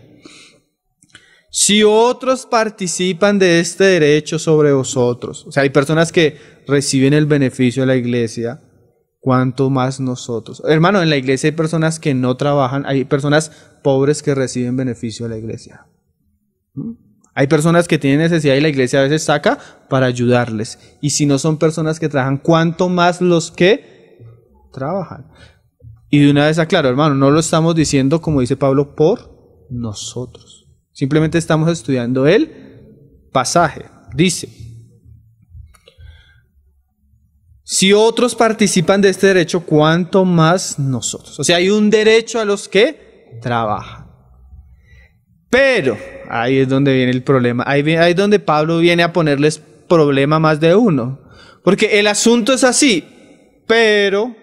Si otros participan de este derecho sobre vosotros, o sea, hay personas que reciben el beneficio de la iglesia, ¿cuánto más nosotros? Hermano, en la iglesia hay personas que no trabajan, hay personas pobres que reciben beneficio de la iglesia. Hay personas que tienen necesidad y la iglesia a veces saca para ayudarles. Y si no son personas que trabajan, ¿cuánto más los que trabajan? Y de una vez aclaro, hermano, no lo estamos diciendo, como dice Pablo, por nosotros. Simplemente estamos estudiando el pasaje. Dice: si otros participan de este derecho, ¿cuánto más nosotros? O sea, hay un derecho a los que trabajan. Pero ahí es donde viene el problema. Ahí es donde Pablo viene a ponerles problema más de uno. Porque el asunto es así, pero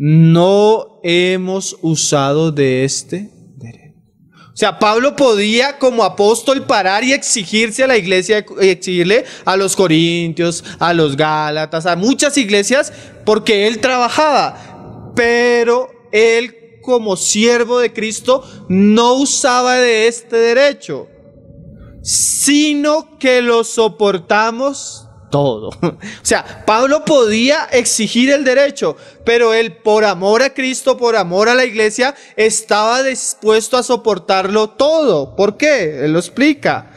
no hemos usado de este derecho. O sea, Pablo podía como apóstol parar y exigirse a la iglesia, exigirle a los corintios, a los gálatas, a muchas iglesias, porque él trabajaba. Pero él, como siervo de Cristo, no usaba de este derecho, sino que lo soportamos todo. O sea, Pablo podía exigir el derecho, pero él, por amor a Cristo, por amor a la iglesia, estaba dispuesto a soportarlo todo. ¿Por qué? Él lo explica: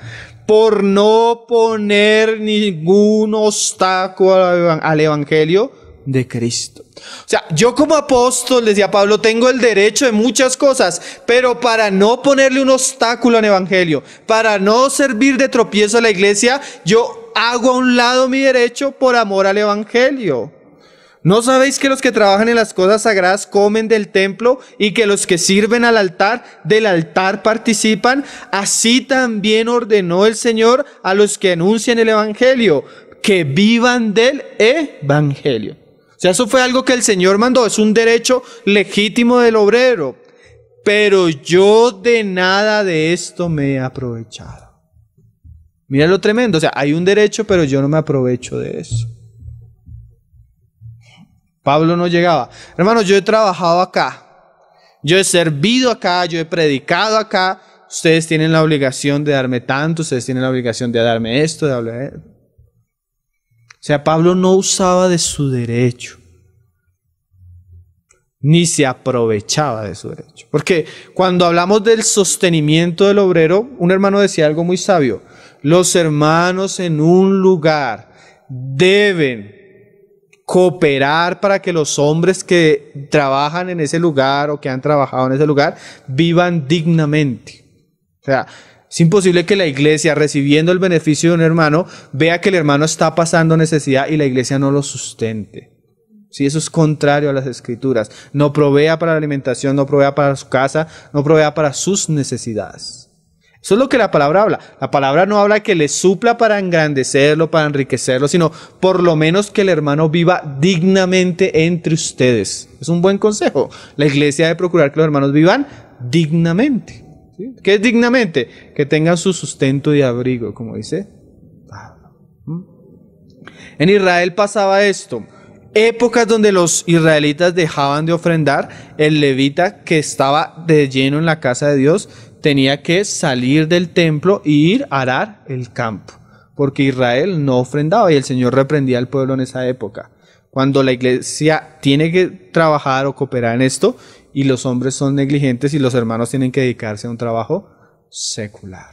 por no poner ningún obstáculo al evangelio de Cristo. O sea, yo como apóstol, decía Pablo, tengo el derecho de muchas cosas, pero para no ponerle un obstáculo al evangelio, para no servir de tropiezo a la iglesia, yo hago a un lado mi derecho por amor al evangelio. ¿No sabéis que los que trabajan en las cosas sagradas comen del templo y que los que sirven al altar, del altar participan? Así también ordenó el Señor a los que anuncian el evangelio, que vivan del evangelio. O sea, eso fue algo que el Señor mandó, es un derecho legítimo del obrero. Pero yo de nada de esto me he aprovechado. Mira lo tremendo, o sea, hay un derecho, pero yo no me aprovecho de eso. Pablo no llegaba. Hermanos, yo he trabajado acá, yo he servido acá, yo he predicado acá. Ustedes tienen la obligación de darme tanto, ustedes tienen la obligación de darme esto, de hablar. O sea, Pablo no usaba de su derecho, ni se aprovechaba de su derecho. Porque cuando hablamos del sostenimiento del obrero, un hermano decía algo muy sabio: los hermanos en un lugar deben cooperar para que los hombres que trabajan en ese lugar o que han trabajado en ese lugar vivan dignamente. O sea, es imposible que la iglesia, recibiendo el beneficio de un hermano, vea que el hermano está pasando necesidad y la iglesia no lo sustente. Sí, eso es contrario a las Escrituras. No provea para la alimentación, no provea para su casa, no provea para sus necesidades. Eso es lo que la palabra habla. La palabra no habla que le supla para engrandecerlo, para enriquecerlo, sino por lo menos que el hermano viva dignamente entre ustedes. Es un buen consejo. La iglesia debe procurar que los hermanos vivan dignamente. ¿Sí? ¿Qué es dignamente? Que tengan su sustento y abrigo, como dice Pablo. En Israel pasaba esto. Épocas donde los israelitas dejaban de ofrendar, el levita que estaba de lleno en la casa de Dios tenía que salir del templo e ir a arar el campo, porque Israel no ofrendaba y el Señor reprendía al pueblo en esa época. Cuando la iglesia tiene que trabajar o cooperar en esto y los hombres son negligentes y los hermanos tienen que dedicarse a un trabajo secular.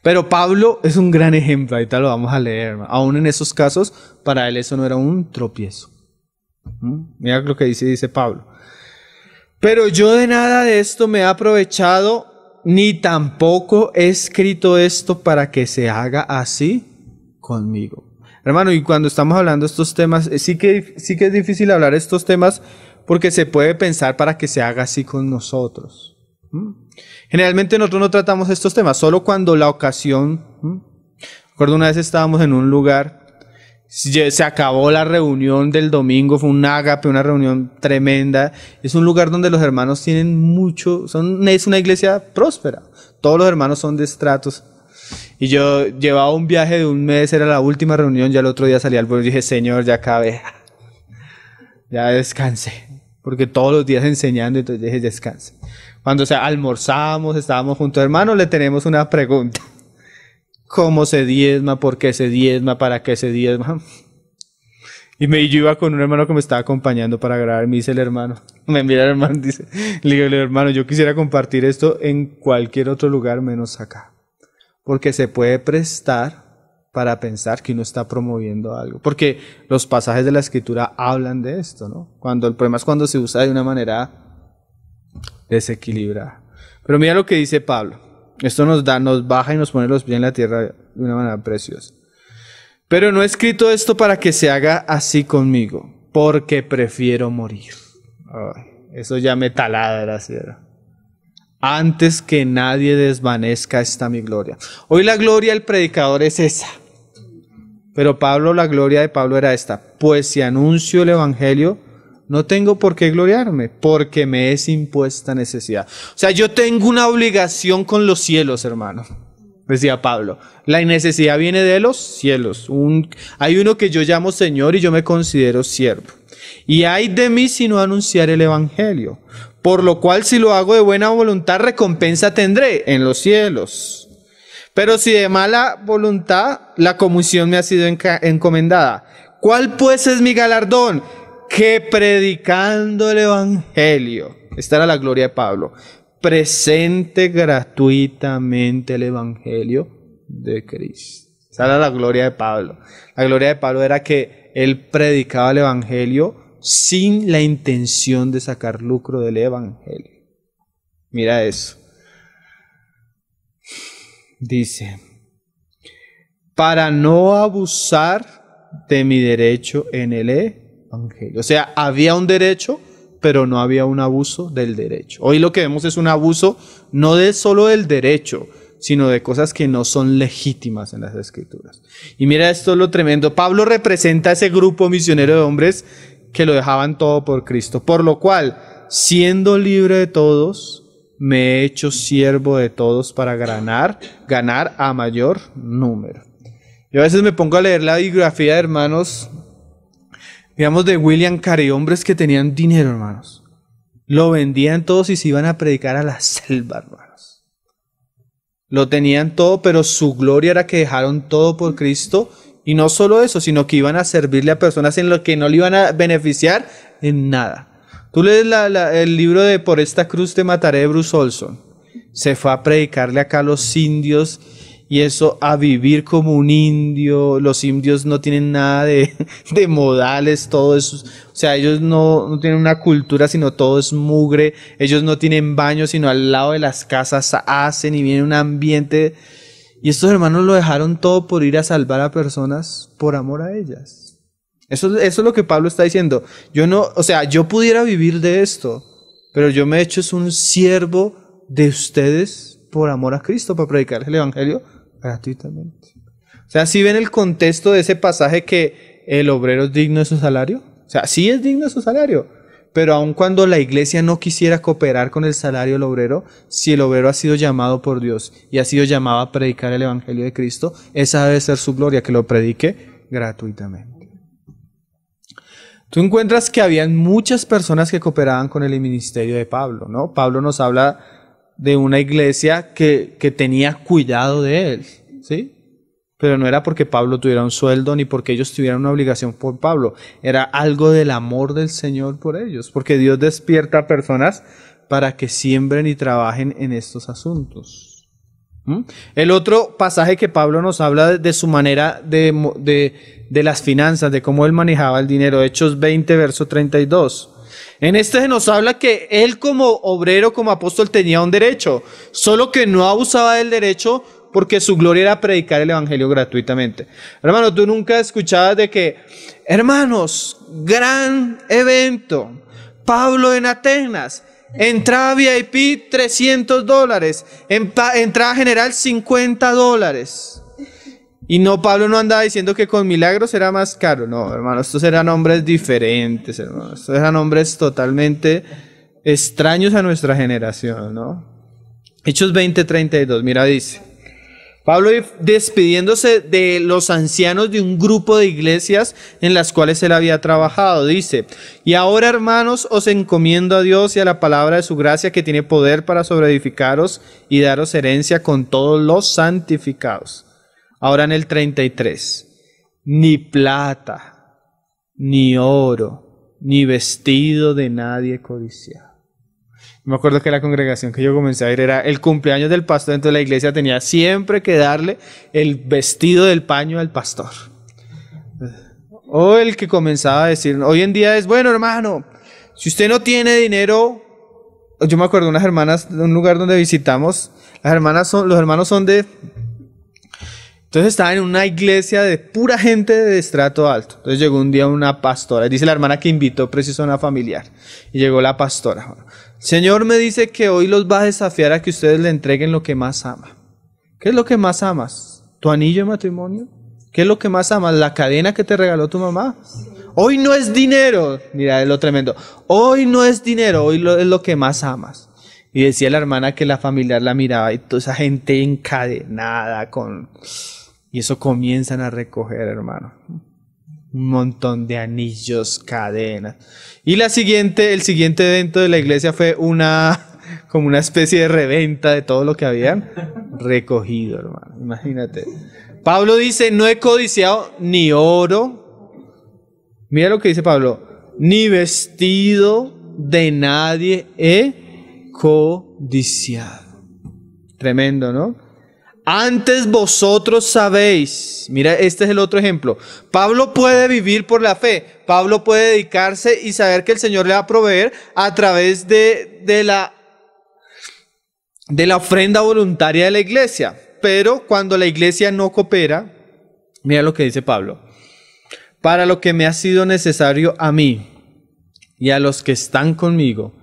Pero Pablo es un gran ejemplo, ahorita lo vamos a leer. Aún en esos casos, para él eso no era un tropiezo. Mira lo que dice Pablo. Pero yo de nada de esto me he aprovechado, ni tampoco he escrito esto para que se haga así conmigo. Hermano, y cuando estamos hablando de estos temas, sí que es difícil hablar de estos temas porque se puede pensar para que se haga así con nosotros. Generalmente nosotros no tratamos estos temas, solo cuando la ocasión. Recuerdo una vez estábamos en un lugar, se acabó la reunión del domingo, fue un ágape, una reunión tremenda. Es un lugar donde los hermanos tienen mucho, es una iglesia próspera. Todos los hermanos son de estratos. Y yo llevaba un viaje de un mes, era la última reunión, ya el otro día salí al pueblo y dije: Señor, ya acabé, ya descansé. Porque todos los días enseñando, entonces dije: descanse. Cuando almorzamos, estábamos juntos, hermanos, le tenemos una pregunta. ¿Cómo se diezma? ¿Por qué se diezma? ¿Para qué se diezma? Y yo iba con un hermano que me estaba acompañando para grabar. Me dice el hermano, me mira el hermano, dice, le digo: hermano, yo quisiera compartir esto en cualquier otro lugar menos acá. Porque se puede prestar para pensar que uno está promoviendo algo. Porque los pasajes de la Escritura hablan de esto, ¿no? El problema es cuando se usa de una manera desequilibrada. Pero mira lo que dice Pablo. Esto nos baja y nos pone los pies en la tierra de una manera preciosa. Pero no he escrito esto para que se haga así conmigo, porque prefiero morir. Ay, eso ya me taladra, ¿cierto? Antes que nadie desvanezca esta mi gloria. Hoy la gloria del predicador es esa. Pero la gloria de Pablo era esta: pues si anuncio el evangelio, no tengo por qué gloriarme, porque me es impuesta necesidad. O sea, yo tengo una obligación con los cielos, hermano, decía Pablo. La necesidad viene de los cielos. Hay uno que yo llamo Señor y yo me considero siervo. Y ay de mí si no anunciar el evangelio. Por lo cual, si lo hago de buena voluntad, recompensa tendré en los cielos. Pero si de mala voluntad, la comisión me ha sido encomendada. ¿Cuál pues es mi galardón? Que predicando el evangelio, esta era la gloria de Pablo, presente gratuitamente el evangelio de Cristo. Esa era la gloria de Pablo. La gloria de Pablo era que él predicaba el evangelio sin la intención de sacar lucro del evangelio. Mira eso. Dice: para no abusar de mi derecho en el evangelio. O sea, había un derecho, pero no había un abuso del derecho. Hoy lo que vemos es un abuso no solo del derecho, sino de cosas que no son legítimas en las Escrituras. Y mira, esto es lo tremendo. Pablo representa a ese grupo misionero de hombres que lo dejaban todo por Cristo. Por lo cual, siendo libre de todos, me he hecho siervo de todos para ganar a mayor número. Yo a veces me pongo a leer la biografía de hermanos Digamos de William Carey, hombres que tenían dinero, hermanos. Lo vendían todos y se iban a predicar a la selva, hermanos. Lo tenían todo, pero su gloria era que dejaron todo por Cristo. Y no solo eso, sino que iban a servirle a personas en lo que no le iban a beneficiar en nada. Tú lees el libro de Por esta cruz te mataré de Bruce Olson. Se fue a predicarle acá a los indios y eso, a vivir como un indio. Los indios no tienen nada de modales, todo eso. O sea, ellos no tienen una cultura, sino todo es mugre. Ellos no tienen baño, sino al lado de las casas hacen y viene un ambiente. Y estos hermanos lo dejaron todo por ir a salvar a personas por amor a ellas. Eso es lo que Pablo está diciendo. Yo pudiera vivir de esto, pero yo me he hecho un siervo de ustedes por amor a Cristo, para predicarles el evangelio gratuitamente. O sea, ¿sí ven el contexto de ese pasaje que el obrero es digno de su salario? O sea, sí es digno de su salario, pero aun cuando la iglesia no quisiera cooperar con el salario del obrero, si el obrero ha sido llamado por Dios y ha sido llamado a predicar el evangelio de Cristo, esa debe ser su gloria, que lo predique gratuitamente. Tú encuentras que habían muchas personas que cooperaban con el ministerio de Pablo, ¿no? Pablo nos habla de una iglesia que tenía cuidado de él, ¿sí? Pero no era porque Pablo tuviera un sueldo ni porque ellos tuvieran una obligación por Pablo. Era algo del amor del Señor por ellos, porque Dios despierta a personas para que siembren y trabajen en estos asuntos. El otro pasaje que Pablo nos habla de su manera de las finanzas, de cómo él manejaba el dinero, Hechos 20, verso 32. En este se nos habla que él como obrero, como apóstol, tenía un derecho, solo que no abusaba del derecho porque su gloria era predicar el evangelio gratuitamente. Hermano, tú nunca escuchabas de que, hermanos, gran evento, Pablo en Atenas, entrada VIP $300, entrada general $50. Y no, Pablo no andaba diciendo que con milagros era más caro. No, hermano, estos eran hombres diferentes, hermano. Estos eran hombres totalmente extraños a nuestra generación, ¿no? Hechos 20:32, mira, dice. Pablo despidiéndose de los ancianos de un grupo de iglesias en las cuales él había trabajado, dice: y ahora, hermanos, os encomiendo a Dios y a la palabra de su gracia, que tiene poder para sobreedificaros y daros herencia con todos los santificados. Ahora en el 33, ni plata, ni oro, ni vestido de nadie codiciado. Me acuerdo que la congregación que yo comencé a ir era el cumpleaños del pastor, entonces la iglesia tenía siempre que darle el vestido del paño al pastor. O el que comenzaba a decir, hoy en día es, bueno, hermano, si usted no tiene dinero. Yo me acuerdo de unas hermanas de un lugar donde visitamos, los hermanos son de... Entonces estaban en una iglesia de pura gente de estrato alto. Entonces llegó un día una pastora, dice la hermana que invitó preciso a una familiar, y llegó la pastora. El Señor me dice que hoy los va a desafiar a que ustedes le entreguen lo que más ama. ¿Qué es lo que más amas? ¿Tu anillo de matrimonio? ¿Qué es lo que más amas? ¿La cadena que te regaló tu mamá? Hoy no es dinero. Mira, es lo tremendo. Hoy no es dinero, hoy es lo que más amas. Y decía la hermana que la familiar la miraba y toda esa gente encadenada con... Y eso comienzan a recoger, hermano. Un montón de anillos, cadenas. Y el siguiente evento de la iglesia fue como una especie de reventa de todo lo que habían recogido, hermano. Imagínate. Pablo dice, no he codiciado ni oro. Mira lo que dice Pablo. Ni vestido de nadie he codiciado. Tremendo, ¿no? Antes vosotros sabéis, mira, este es el otro ejemplo. Pablo puede vivir por la fe. Pablo puede dedicarse y saber que el Señor le va a proveer a través de la ofrenda voluntaria de la iglesia. Pero cuando la iglesia no coopera, mira lo que dice Pablo. Para lo que me ha sido necesario a mí y a los que están conmigo,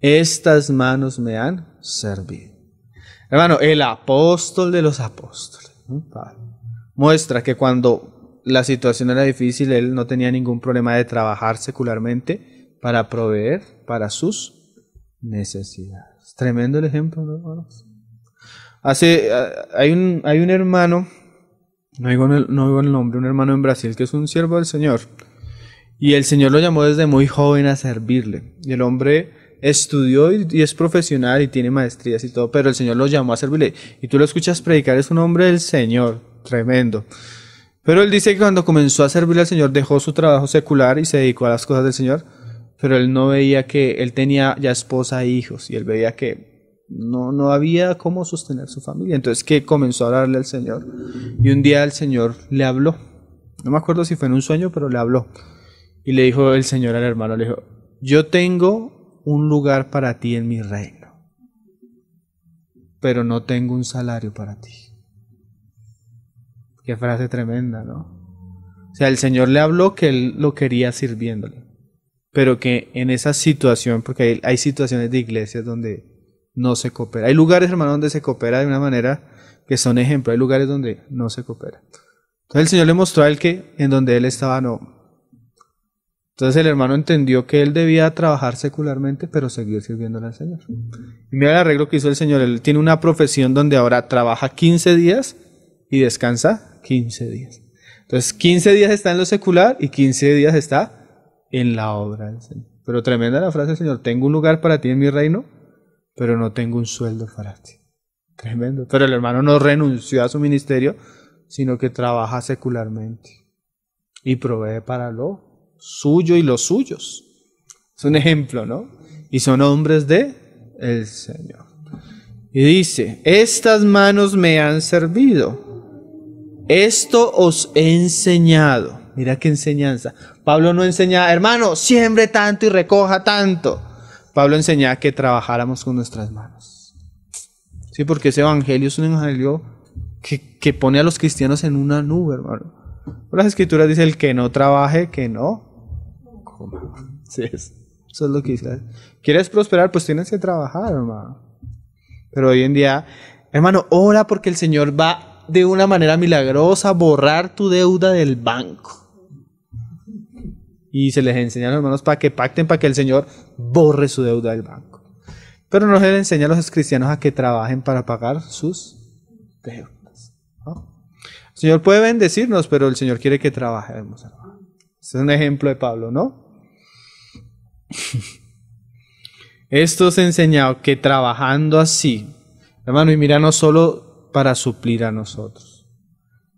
estas manos me han servido. Hermano, el apóstol de los apóstoles, muestra que cuando la situación era difícil, él no tenía ningún problema de trabajar secularmente para proveer para sus necesidades. Tremendo el ejemplo, ¿no, hermanos? Hay un hermano, no digo el nombre, un hermano en Brasil que es un siervo del Señor. Y el Señor lo llamó desde muy joven a servirle. Y el hombre estudió y es profesional y tiene maestrías y todo, pero el Señor lo llamó a servirle. Y tú lo escuchas predicar, es un hombre del Señor, tremendo. Pero él dice que cuando comenzó a servirle al Señor dejó su trabajo secular y se dedicó a las cosas del Señor, pero él no veía que él tenía ya esposa e hijos y él veía que no había cómo sostener su familia. Entonces que comenzó a hablarle al Señor y un día el Señor le habló. No me acuerdo si fue en un sueño, pero le habló. Y le dijo el Señor al hermano, le dijo, yo tengo un lugar para ti en mi reino, pero no tengo un salario para ti. Qué frase tremenda, ¿no? O sea, el Señor le habló que Él lo quería sirviéndole, pero que en esa situación, porque hay situaciones de iglesias donde no se coopera. Hay lugares, hermano, donde se coopera de una manera que son ejemplo. Hay lugares donde no se coopera. Entonces el Señor le mostró a él que en donde él estaba no. Entonces el hermano entendió que él debía trabajar secularmente, pero seguir sirviéndole al Señor. Y mira el arreglo que hizo el Señor. Él tiene una profesión donde ahora trabaja 15 días y descansa 15 días. Entonces 15 días está en lo secular y 15 días está en la obra del Señor. Pero tremenda la frase del Señor. Tengo un lugar para ti en mi reino, pero no tengo un sueldo para ti. Tremendo. Pero el hermano no renunció a su ministerio, sino que trabaja secularmente y provee para lo suyo y los suyos. Es un ejemplo, ¿no? Y son hombres de el Señor. Y dice, estas manos me han servido. Esto os he enseñado. Mira qué enseñanza. Pablo no enseñaba, hermano, siembre tanto y recoja tanto. Pablo enseñaba que trabajáramos con nuestras manos. Sí, porque ese evangelio es un evangelio que pone a los cristianos en una nube, hermano. Las escrituras dicen, el que no trabaje, que no coma. Sí, eso es lo que dice. ¿Quieres prosperar? Pues tienes que trabajar, hermano. Pero hoy en día, hermano, ora porque el Señor va de una manera milagrosa a borrar tu deuda del banco. Y se les enseña a los hermanos para que pacten, para que el Señor borre su deuda del banco. Pero no se les enseña a los cristianos a que trabajen para pagar sus deudas, ¿no? El Señor puede bendecirnos, pero el Señor quiere que trabajemos, hermano. Este es un ejemplo de Pablo, ¿no? Esto os he enseñado que trabajando así, hermano, y mira, no solo para suplir a nosotros,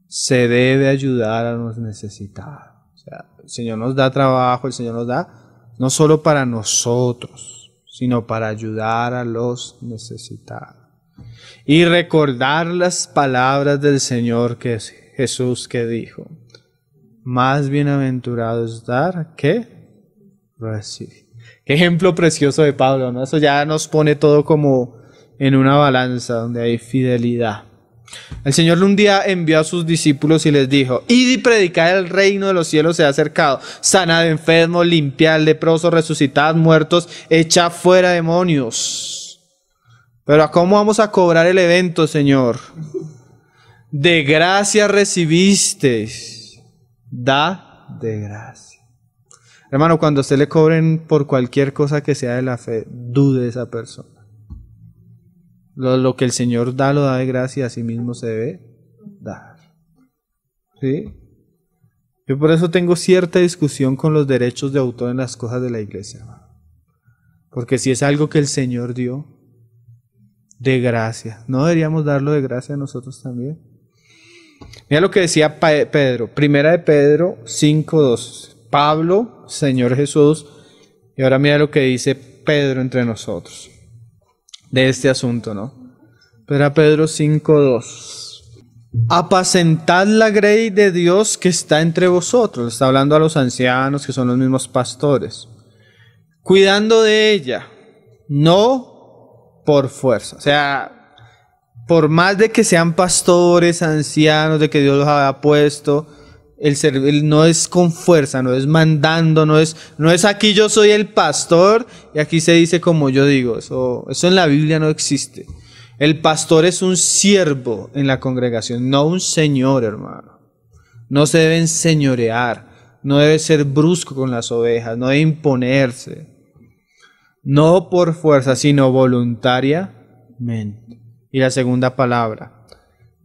se debe ayudar a los necesitados. O sea, el Señor nos da trabajo, el Señor nos da no solo para nosotros, sino para ayudar a los necesitados. Y recordar las palabras del Señor que es Jesús que dijo, más bienaventurado es dar que recibir. Qué ejemplo precioso de Pablo, ¿no? Eso ya nos pone todo como en una balanza donde hay fidelidad. El Señor un día envió a sus discípulos y les dijo, id y predicad el reino de los cielos se ha acercado, sanad enfermos, limpiad leprosos, resucitad muertos, echad fuera demonios. Pero ¿a cómo vamos a cobrar el evento, Señor? De gracia recibisteis, da de gracia. Hermano, cuando a usted le cobren por cualquier cosa que sea de la fe, dude de esa persona. Lo que el Señor da, lo da de gracia, a sí mismo se debe dar. ¿Sí? Yo por eso tengo cierta discusión con los derechos de autor en las cosas de la iglesia, hermano. Porque si es algo que el Señor dio de gracia, ¿no deberíamos darlo de gracia a nosotros también? Mira lo que decía Pedro, primera de Pedro 5:2. Pablo, Señor Jesús, y ahora mira lo que dice Pedro entre nosotros de este asunto, ¿no? Pero Pedro 5:2. Apacentad la grey de Dios que está entre vosotros. Está hablando a los ancianos que son los mismos pastores. Cuidando de ella, no por fuerza. O sea, por más de que sean pastores, ancianos, de que Dios los haya puesto, el servir no es con fuerza, no es mandando, no es aquí yo soy el pastor y aquí se dice como yo digo. Eso en la Biblia no existe. El pastor es un siervo en la congregación, no un señor, hermano. No se debe enseñorear, no debe ser brusco con las ovejas, no debe imponerse. No por fuerza, sino voluntariamente. Y la segunda palabra,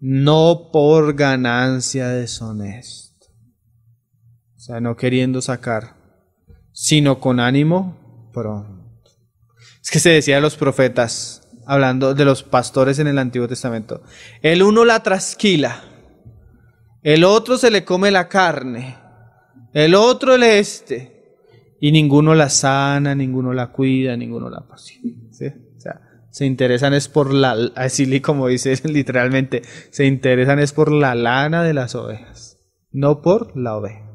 no por ganancia deshonesta. O sea, no queriendo sacar sino con ánimo pronto. Es que se decía de los profetas, hablando de los pastores en el Antiguo Testamento, el uno la trasquila, el otro se le come la carne, el otro y ninguno la sana, ninguno la cuida, ninguno la apacigua. ¿Sí? O sea, se interesan es por así como dice literalmente, se interesan es por la lana de las ovejas, no por la oveja.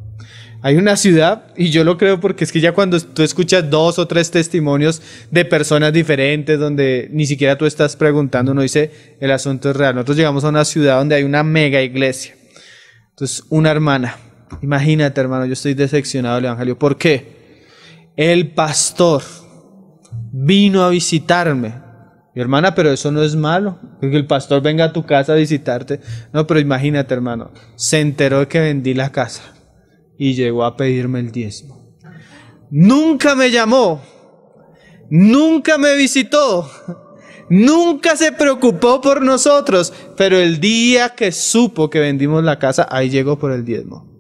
Hay una ciudad, y yo lo creo porque es que ya cuando tú escuchas 2 o 3 testimonios de personas diferentes, donde ni siquiera tú estás preguntando, uno dice, el asunto es real. Nosotros llegamos a una ciudad donde hay una mega iglesia. Entonces, una hermana, imagínate hermano, yo estoy decepcionado del evangelio. ¿Por qué? El pastor vino a visitarme. Mi hermana, pero eso no es malo, que el pastor venga a tu casa a visitarte. No, pero imagínate hermano, se enteró de que vendí la casa y llegó a pedirme el diezmo. Nunca me llamó, nunca me visitó, nunca se preocupó por nosotros, pero el día que supo que vendimos la casa, ahí llegó por el diezmo.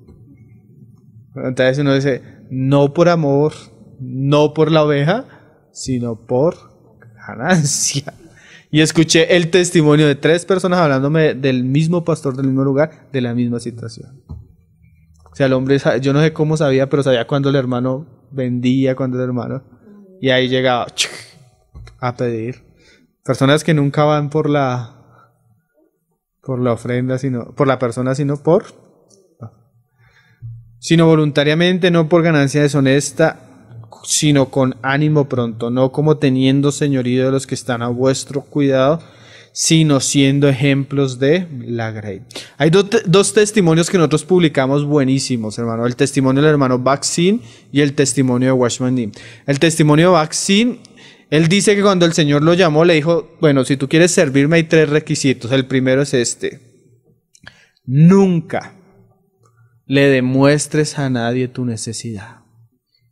Entonces uno dice, no por amor, no por la oveja, sino por ganancia. Y escuché el testimonio de 3 personas hablándome del mismo pastor, del mismo lugar, de la misma situación. O sea, el hombre, yo no sé cómo sabía, pero sabía cuando el hermano vendía, cuando el hermano, y ahí llegaba a pedir. Personas que nunca van por la ofrenda, sino por la persona, sino voluntariamente, no por ganancia deshonesta, sino con ánimo pronto, no como teniendo señorío de los que están a vuestro cuidado, sino siendo ejemplos de la grey. Hay 2 testimonios que nosotros publicamos buenísimos, hermano. El testimonio del hermano Baksin y el testimonio de Watchman Nee. El testimonio de Baksin, él dice que cuando el Señor lo llamó, le dijo, bueno, si tú quieres servirme hay 3 requisitos. El primero es nunca le demuestres a nadie tu necesidad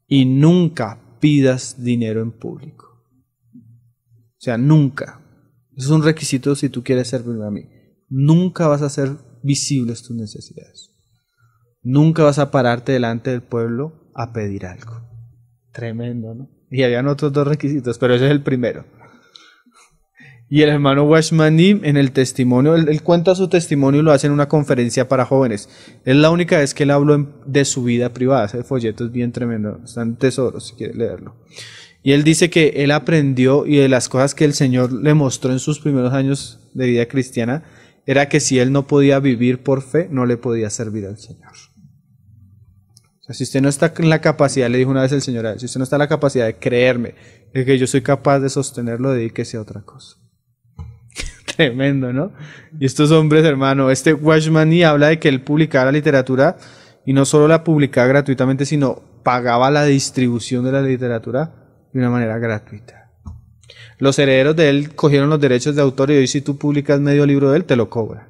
y nunca pidas dinero en público. O sea, nunca. Eso es un requisito si tú quieres servirme a mí. Nunca vas a hacer visibles tus necesidades. Nunca vas a pararte delante del pueblo a pedir algo. Tremendo, ¿no? Y habían otros 2 requisitos, pero ese es el primero. Y el hermano Watchman Nee en el testimonio, él cuenta su testimonio y lo hace en una conferencia para jóvenes. Es la única vez que él habló de su vida privada. Ese folleto es bien tremendo, están tesoros si quieres leerlo. Y él dice que él aprendió y de las cosas que el Señor le mostró en sus primeros años de vida cristiana era que si él no podía vivir por fe, no le podía servir al Señor. O sea, si usted no está en la capacidad, le dijo una vez el Señor a él, si usted no está en la capacidad de creerme, de que yo soy capaz de sostenerlo, dedíquese a otra cosa. Tremendo, ¿no? Y estos hombres, hermano, Watchman Nee habla de que él publicaba la literatura y no solo la publicaba gratuitamente, sino pagaba la distribución de la literatura de una manera gratuita. Los herederos de él cogieron los derechos de autor y hoy si tú publicas medio libro de él, te lo cobran.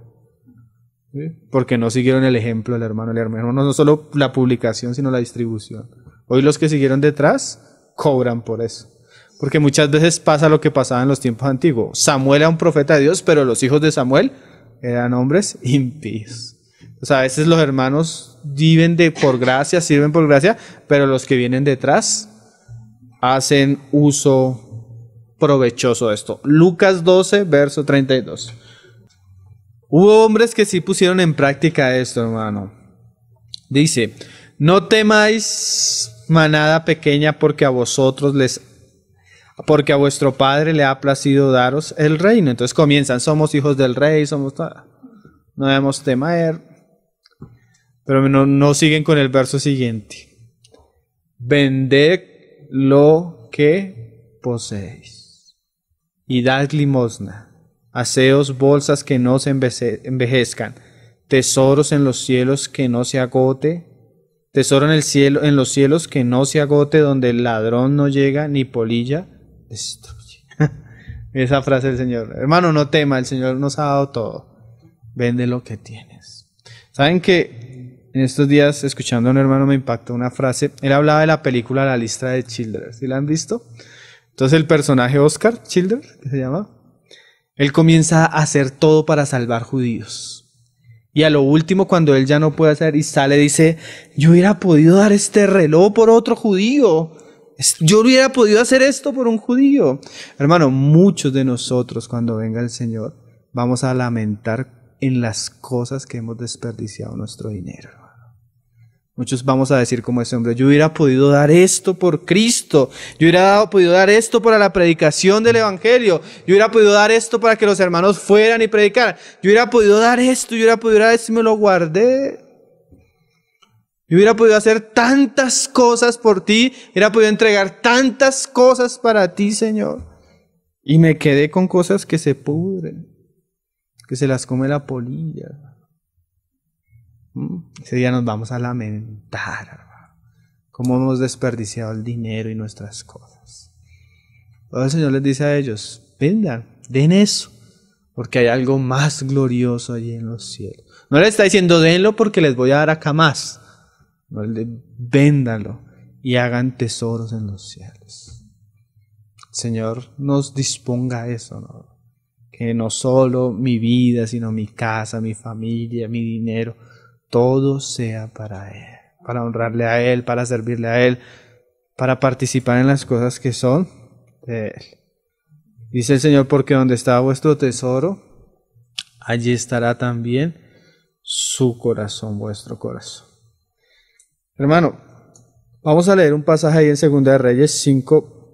¿Sí? Porque no siguieron el ejemplo del hermano. El hermano no solo la publicación, sino la distribución. Hoy los que siguieron detrás cobran por eso. Porque muchas veces pasa lo que pasaba en los tiempos antiguos. Samuel era un profeta de Dios, pero los hijos de Samuel eran hombres impíos. O sea, a veces los hermanos viven por gracia, sirven por gracia, pero los que vienen detrás hacen uso provechoso de esto. Lucas 12, verso 32. Hubo hombres que sí pusieron en práctica esto, hermano. Dice, no temáis manada pequeña porque a vuestro Padre le ha placido daros el reino. Entonces comienzan, somos hijos del rey, no debemos temer. Pero no siguen con el verso siguiente. Vended lo que poseéis y dad limosna. Haceos bolsas que no se envejezcan, tesoros en los cielos que no se agote, tesoro en los cielos que no se agote, donde el ladrón no llega ni polilla destruye. Esa frase del Señor. Hermano, no tema, el Señor nos ha dado todo. Vende lo que tienes. ¿Saben que en estos días, escuchando a un hermano, me impactó una frase? Él hablaba de la película La lista de Schindler. ¿Sí la han visto? Entonces el personaje Oscar Schindler, que se llama, él comienza a hacer todo para salvar judíos. Y a lo último, cuando él ya no puede hacer y sale, dice, yo hubiera podido dar este reloj por otro judío. Yo hubiera podido hacer esto por un judío. Hermano, muchos de nosotros cuando venga el Señor vamos a lamentar en las cosas que hemos desperdiciado nuestro dinero. Muchos vamos a decir como ese hombre, yo hubiera podido dar esto por Cristo, yo hubiera podido dar esto para la predicación del Evangelio, yo hubiera podido dar esto para que los hermanos fueran y predicaran, yo hubiera podido dar esto, yo hubiera podido dar esto y me lo guardé. Yo hubiera podido hacer tantas cosas por ti, hubiera podido entregar tantas cosas para ti, Señor. Y me quedé con cosas que se pudren, que se las come la polilla. Ese día nos vamos a lamentar, hermano, cómo hemos desperdiciado el dinero y nuestras cosas. Todo el Señor les dice a ellos, vendan, den eso, porque hay algo más glorioso allí en los cielos. No les está diciendo, denlo porque les voy a dar acá más. No, véndanlo y hagan tesoros en los cielos. El Señor nos disponga a eso, ¿no? Que no solo mi vida, sino mi casa, mi familia, mi dinero, todo sea para Él, para honrarle a Él, para servirle a Él, para participar en las cosas que son de Él. Dice el Señor, porque donde está vuestro tesoro, allí estará también su corazón, vuestro corazón. Hermano, vamos a leer un pasaje ahí en 2 de Reyes 5,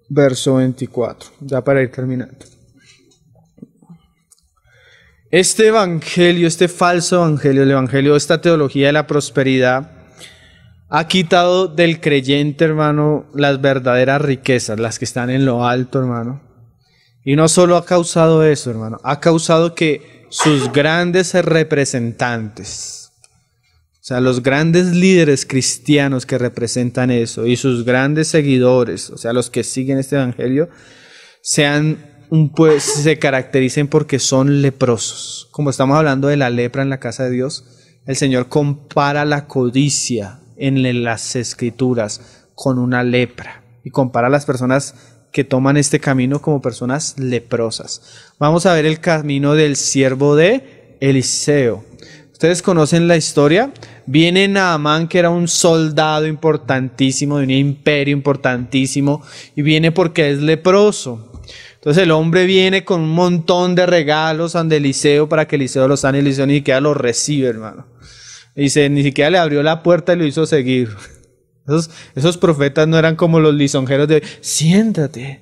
verso 24, ya para ir terminando. Este evangelio, este falso evangelio, el evangelio, esta teología de la prosperidad, ha quitado del creyente, hermano, las verdaderas riquezas, las que están en lo alto, hermano. Y no solo ha causado eso, hermano, ha causado que sus grandes representantes, o sea, los grandes líderes cristianos que representan eso y sus grandes seguidores, o sea, los que siguen este evangelio, se caractericen porque son leprosos. Como estamos hablando de la lepra en la casa de Dios, el Señor compara la codicia en las Escrituras con una lepra y compara a las personas que toman este camino como personas leprosas. Vamos a ver el camino del siervo de Eliseo. Ustedes conocen la historia. Viene Naamán, que era un soldado importantísimo, de un imperio importantísimo, y viene porque es leproso. Entonces el hombre viene con un montón de regalos ante Eliseo para que Eliseo lo sane. Eliseo ni siquiera lo recibe, hermano. Dice, ni siquiera le abrió la puerta y lo hizo seguir. Esos profetas no eran como los lisonjeros de, siéntate.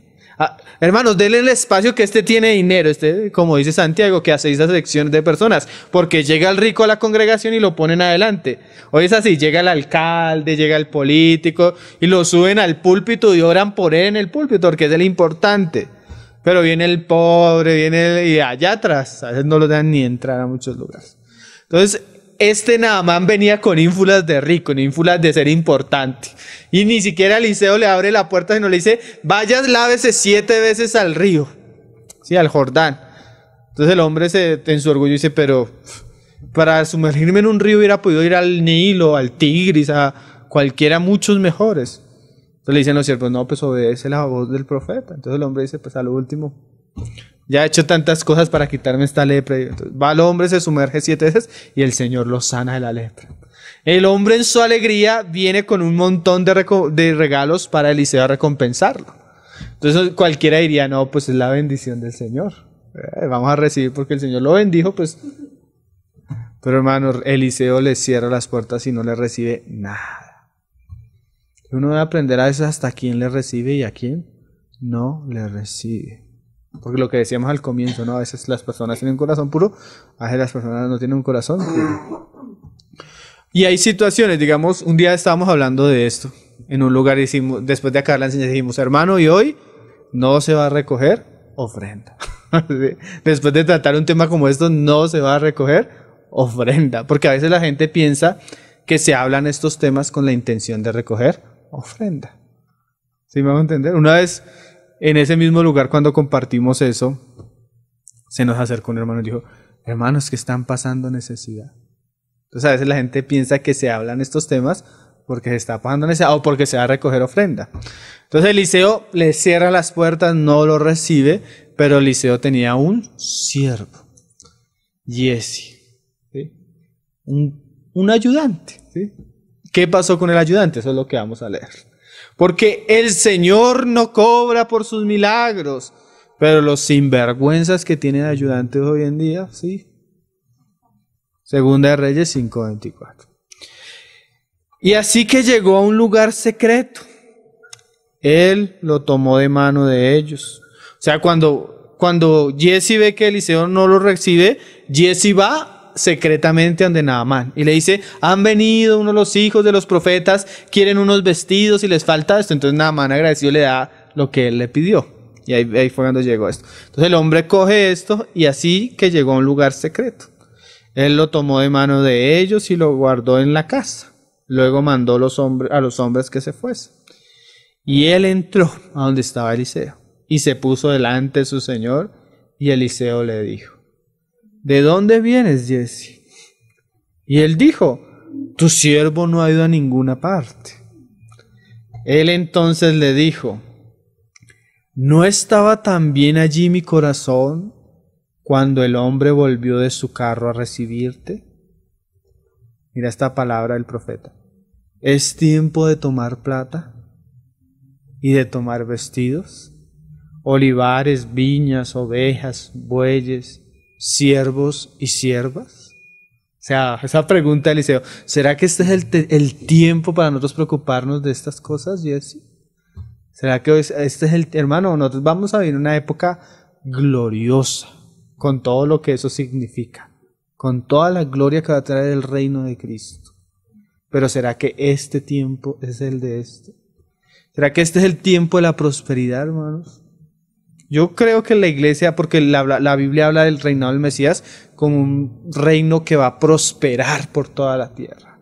Hermanos, denle el espacio que tiene dinero, como dice Santiago, que hace esas secciones de personas, porque llega el rico a la congregación y lo ponen adelante. Hoy es así, llega el alcalde, llega el político y lo suben al púlpito y oran por él en el púlpito, porque es el importante. Pero viene el pobre, y allá atrás, a veces no lo dan ni entrar a muchos lugares. Entonces, Naamán venía con ínfulas de rico, ínfulas de ser importante. Y ni siquiera Eliseo le abre la puerta, sino le dice, vayas, lávese 7 veces al río, sí, al Jordán. Entonces el hombre en su orgullo dice, pero para sumergirme en un río hubiera podido ir al Nilo, al Tigris, a cualquiera, muchos mejores. Entonces le dicen los siervos, no, pues obedece la voz del profeta. Entonces el hombre dice, pues a lo último, ya he hecho tantas cosas para quitarme esta lepra. Entonces va el hombre, se sumerge 7 veces y el Señor lo sana de la lepra. El hombre en su alegría viene con un montón de regalos para Eliseo a recompensarlo. Entonces cualquiera diría, no, pues es la bendición del Señor. Vamos a recibir porque el Señor lo bendijo, pues. Pero hermano, Eliseo le cierra las puertas y no le recibe nada. Uno debe aprender a veces hasta quién le recibe y a quién no le recibe. Porque lo que decíamos al comienzo, ¿no? A veces las personas tienen un corazón puro, a veces las personas no tienen un corazón puro. Y hay situaciones, digamos, un día estábamos hablando de esto en un lugar y después de acabar la enseñanza dijimos, hermano, y hoy no se va a recoger ofrenda. Después de tratar un tema como esto, no se va a recoger ofrenda. Porque a veces la gente piensa que se hablan estos temas con la intención de recoger ofrenda. ¿Sí me van a entender? Una vez en ese mismo lugar, cuando compartimos eso, se nos acercó un hermano y dijo, hermanos, que están pasando necesidad. Entonces a veces la gente piensa que se hablan estos temas porque se está pasando necesidad o porque se va a recoger ofrenda. Entonces Eliseo le cierra las puertas, no lo recibe, pero Eliseo tenía un siervo, Giezi. ¿Sí? un ayudante. ¿Sí? ¿Qué pasó con el ayudante? Eso es lo que vamos a leer. Porque el Señor no cobra por sus milagros, pero los sinvergüenzas que tienen ayudantes hoy en día, sí. Segunda de Reyes 5:24. Y así que llegó a un lugar secreto. Él lo tomó de mano de ellos. O sea, cuando Giezi ve que Eliseo no lo recibe, Giezi va secretamente ante Naamán y le dice: han venido uno de los hijos de los profetas, quieren unos vestidos y les falta esto. Entonces Naamán, agradecido, le da lo que él le pidió. Y ahí fue cuando llegó esto. Entonces el hombre coge esto y así que llegó a un lugar secreto. Él lo tomó de mano de ellos y lo guardó en la casa. Luego mandó a los hombres que se fuesen. Y él entró a donde estaba Eliseo y se puso delante de su señor, y Eliseo le dijo: ¿de dónde vienes, Giezi? Y él dijo: tu siervo no ha ido a ninguna parte. Él entonces le dijo: ¿no estaba también allí mi corazón cuando el hombre volvió de su carro a recibirte? Mira esta palabra del profeta. ¿Es tiempo de tomar plata y de tomar vestidos, olivares, viñas, ovejas, bueyes, siervos y siervas? O sea, esa pregunta de Eliseo, ¿será que este es el tiempo para nosotros preocuparnos de estas cosas, Giezi? ¿Será que este es el hermano? Nosotros vamos a vivir una época gloriosa, con todo lo que eso significa, con toda la gloria que va a traer el reino de Cristo. Pero ¿será que este tiempo es el de esto? ¿Será que este es el tiempo de la prosperidad, hermanos? Yo creo que la iglesia, porque la Biblia habla del reinado del Mesías como un reino que va a prosperar por toda la tierra.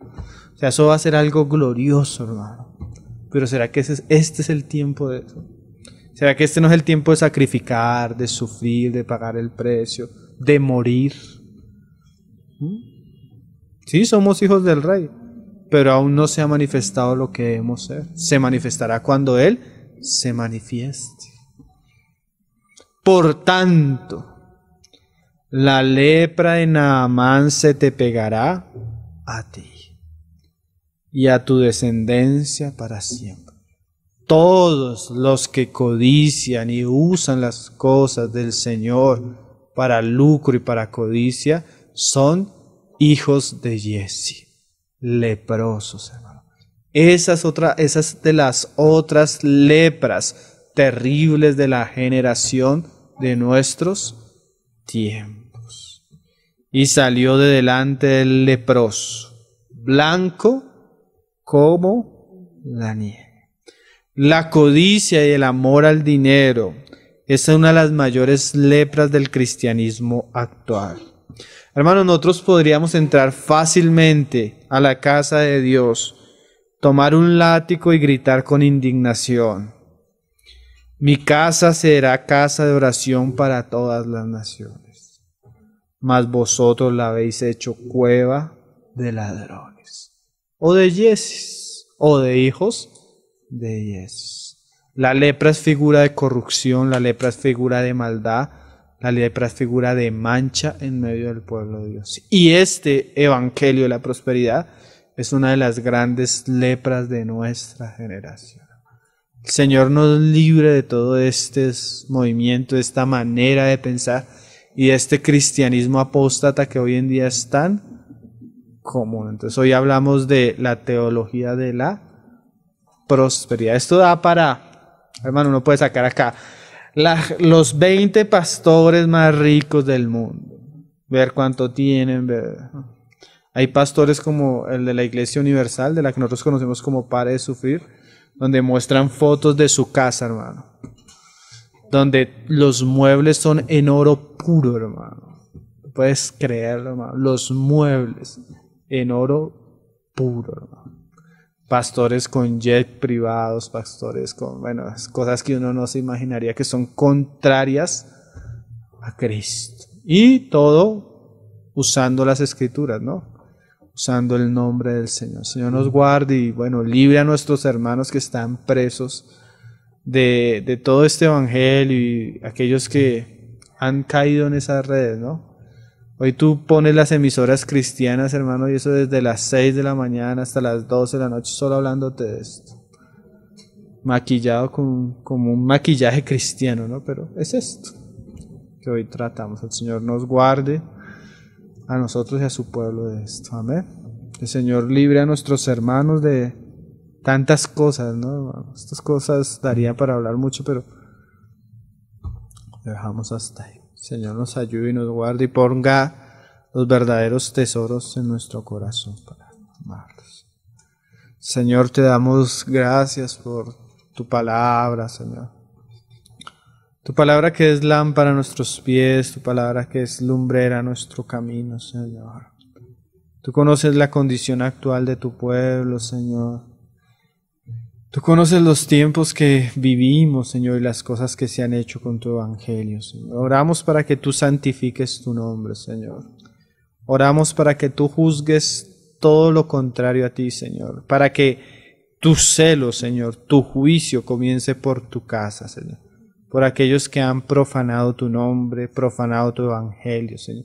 O sea, eso va a ser algo glorioso, hermano. Pero ¿será que este es el tiempo de eso? ¿Será que este no es el tiempo de sacrificar, de sufrir, de pagar el precio, de morir? Sí, somos hijos del Rey, pero aún no se ha manifestado lo que debemos ser. Se manifestará cuando Él se manifieste. Por tanto, la lepra de Naamán se te pegará a ti y a tu descendencia para siempre. Todos los que codician y usan las cosas del Señor para lucro y para codicia son hijos de Giezi, leprosos, hermano. Esas de las otras lepras terribles de la generación de nuestros tiempos. Y salió de delante del leproso, blanco como la nieve. La codicia y el amor al dinero es una de las mayores lepras del cristianismo actual. Hermanos, nosotros podríamos entrar fácilmente a la casa de Dios, tomar un látigo y gritar con indignación: mi casa será casa de oración para todas las naciones, mas vosotros la habéis hecho cueva de ladrones, o de Giezis, o de hijos de Giezi. La lepra es figura de corrupción, la lepra es figura de maldad, la lepra es figura de mancha en medio del pueblo de Dios. Y este evangelio de la prosperidad es una de las grandes lepras de nuestra generación. El Señor nos libre de todo este movimiento, de esta manera de pensar y de este cristianismo apóstata que hoy en día es tan común. Entonces hoy hablamos de la teología de la prosperidad. Esto da para, hermano, uno puede sacar acá los 20 pastores más ricos del mundo, ver cuánto tienen, ver. Hay pastores como el de la Iglesia Universal, de la que nosotros conocemos como Pare de Sufrir, donde muestran fotos de su casa, hermano, donde los muebles son en oro puro, hermano. Puedes creerlo, hermano, los muebles en oro puro, hermano. Pastores con jet privados, pastores con, cosas que uno no se imaginaría, que son contrarias a Cristo. Y todo usando las Escrituras, ¿no? Usando el nombre del Señor. El Señor nos guarde y, libre a nuestros hermanos que están presos de todo este evangelio y aquellos que han caído en esas redes, ¿no? Hoy tú pones las emisoras cristianas, hermano, y eso desde las 6 de la mañana hasta las 12 de la noche, solo hablándote de esto. Maquillado como un maquillaje cristiano, ¿no? Pero es esto que hoy tratamos. El Señor nos guarde a nosotros y a su pueblo de esto. Amén. El Señor libre a nuestros hermanos de tantas cosas, ¿no? Estas cosas daría para hablar mucho, pero lo dejamos hasta ahí. El Señor nos ayude y nos guarde y ponga los verdaderos tesoros en nuestro corazón para amarlos. Señor, te damos gracias por tu palabra, Señor. Tu palabra que es lámpara a nuestros pies, tu palabra que es lumbrera a nuestro camino, Señor. Tú conoces la condición actual de tu pueblo, Señor. Tú conoces los tiempos que vivimos, Señor, y las cosas que se han hecho con tu evangelio, Señor. Oramos para que tú santifiques tu nombre, Señor. Oramos para que tú juzgues todo lo contrario a ti, Señor. Para que tu celo, Señor, tu juicio comience por tu casa, Señor. Por aquellos que han profanado tu nombre, profanado tu evangelio, Señor.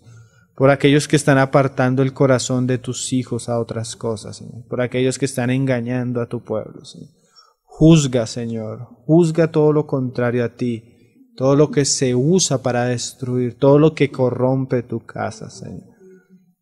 Por aquellos que están apartando el corazón de tus hijos a otras cosas, Señor. Por aquellos que están engañando a tu pueblo, Señor. Juzga, Señor, juzga todo lo contrario a ti, todo lo que se usa para destruir, todo lo que corrompe tu casa, Señor.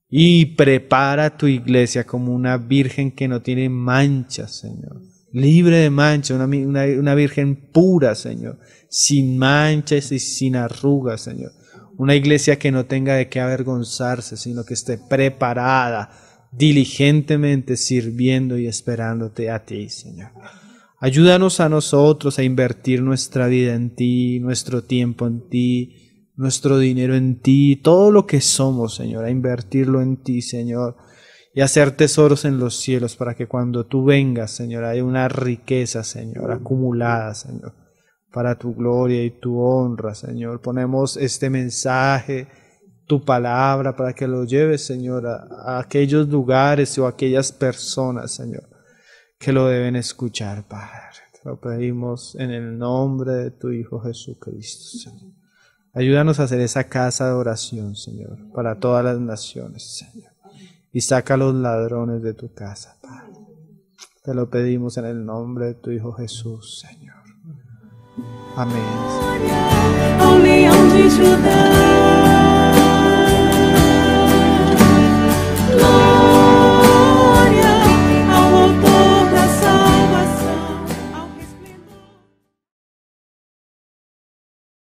Y prepara tu iglesia como una virgen que no tiene manchas, Señor. Libre de mancha, una virgen pura, Señor. Sin manchas y sin arrugas, Señor. Una iglesia que no tenga de qué avergonzarse, sino que esté preparada, diligentemente sirviendo y esperándote a ti, Señor. Ayúdanos a nosotros a invertir nuestra vida en ti, nuestro tiempo en ti, nuestro dinero en ti, todo lo que somos, Señor, a invertirlo en ti, Señor, y hacer tesoros en los cielos para que cuando tú vengas, Señor, haya una riqueza, Señor, acumulada, Señor, para tu gloria y tu honra, Señor. Ponemos este mensaje, tu palabra, para que lo lleves, Señor, a aquellos lugares o a aquellas personas, Señor, que lo deben escuchar, Padre. Te lo pedimos en el nombre de tu Hijo Jesucristo, Señor. Ayúdanos a hacer esa casa de oración, Señor, para todas las naciones, Señor. Y saca a los ladrones de tu casa, Padre. Te lo pedimos en el nombre de tu Hijo Jesús, Señor. Amén. Ao leão de Judá.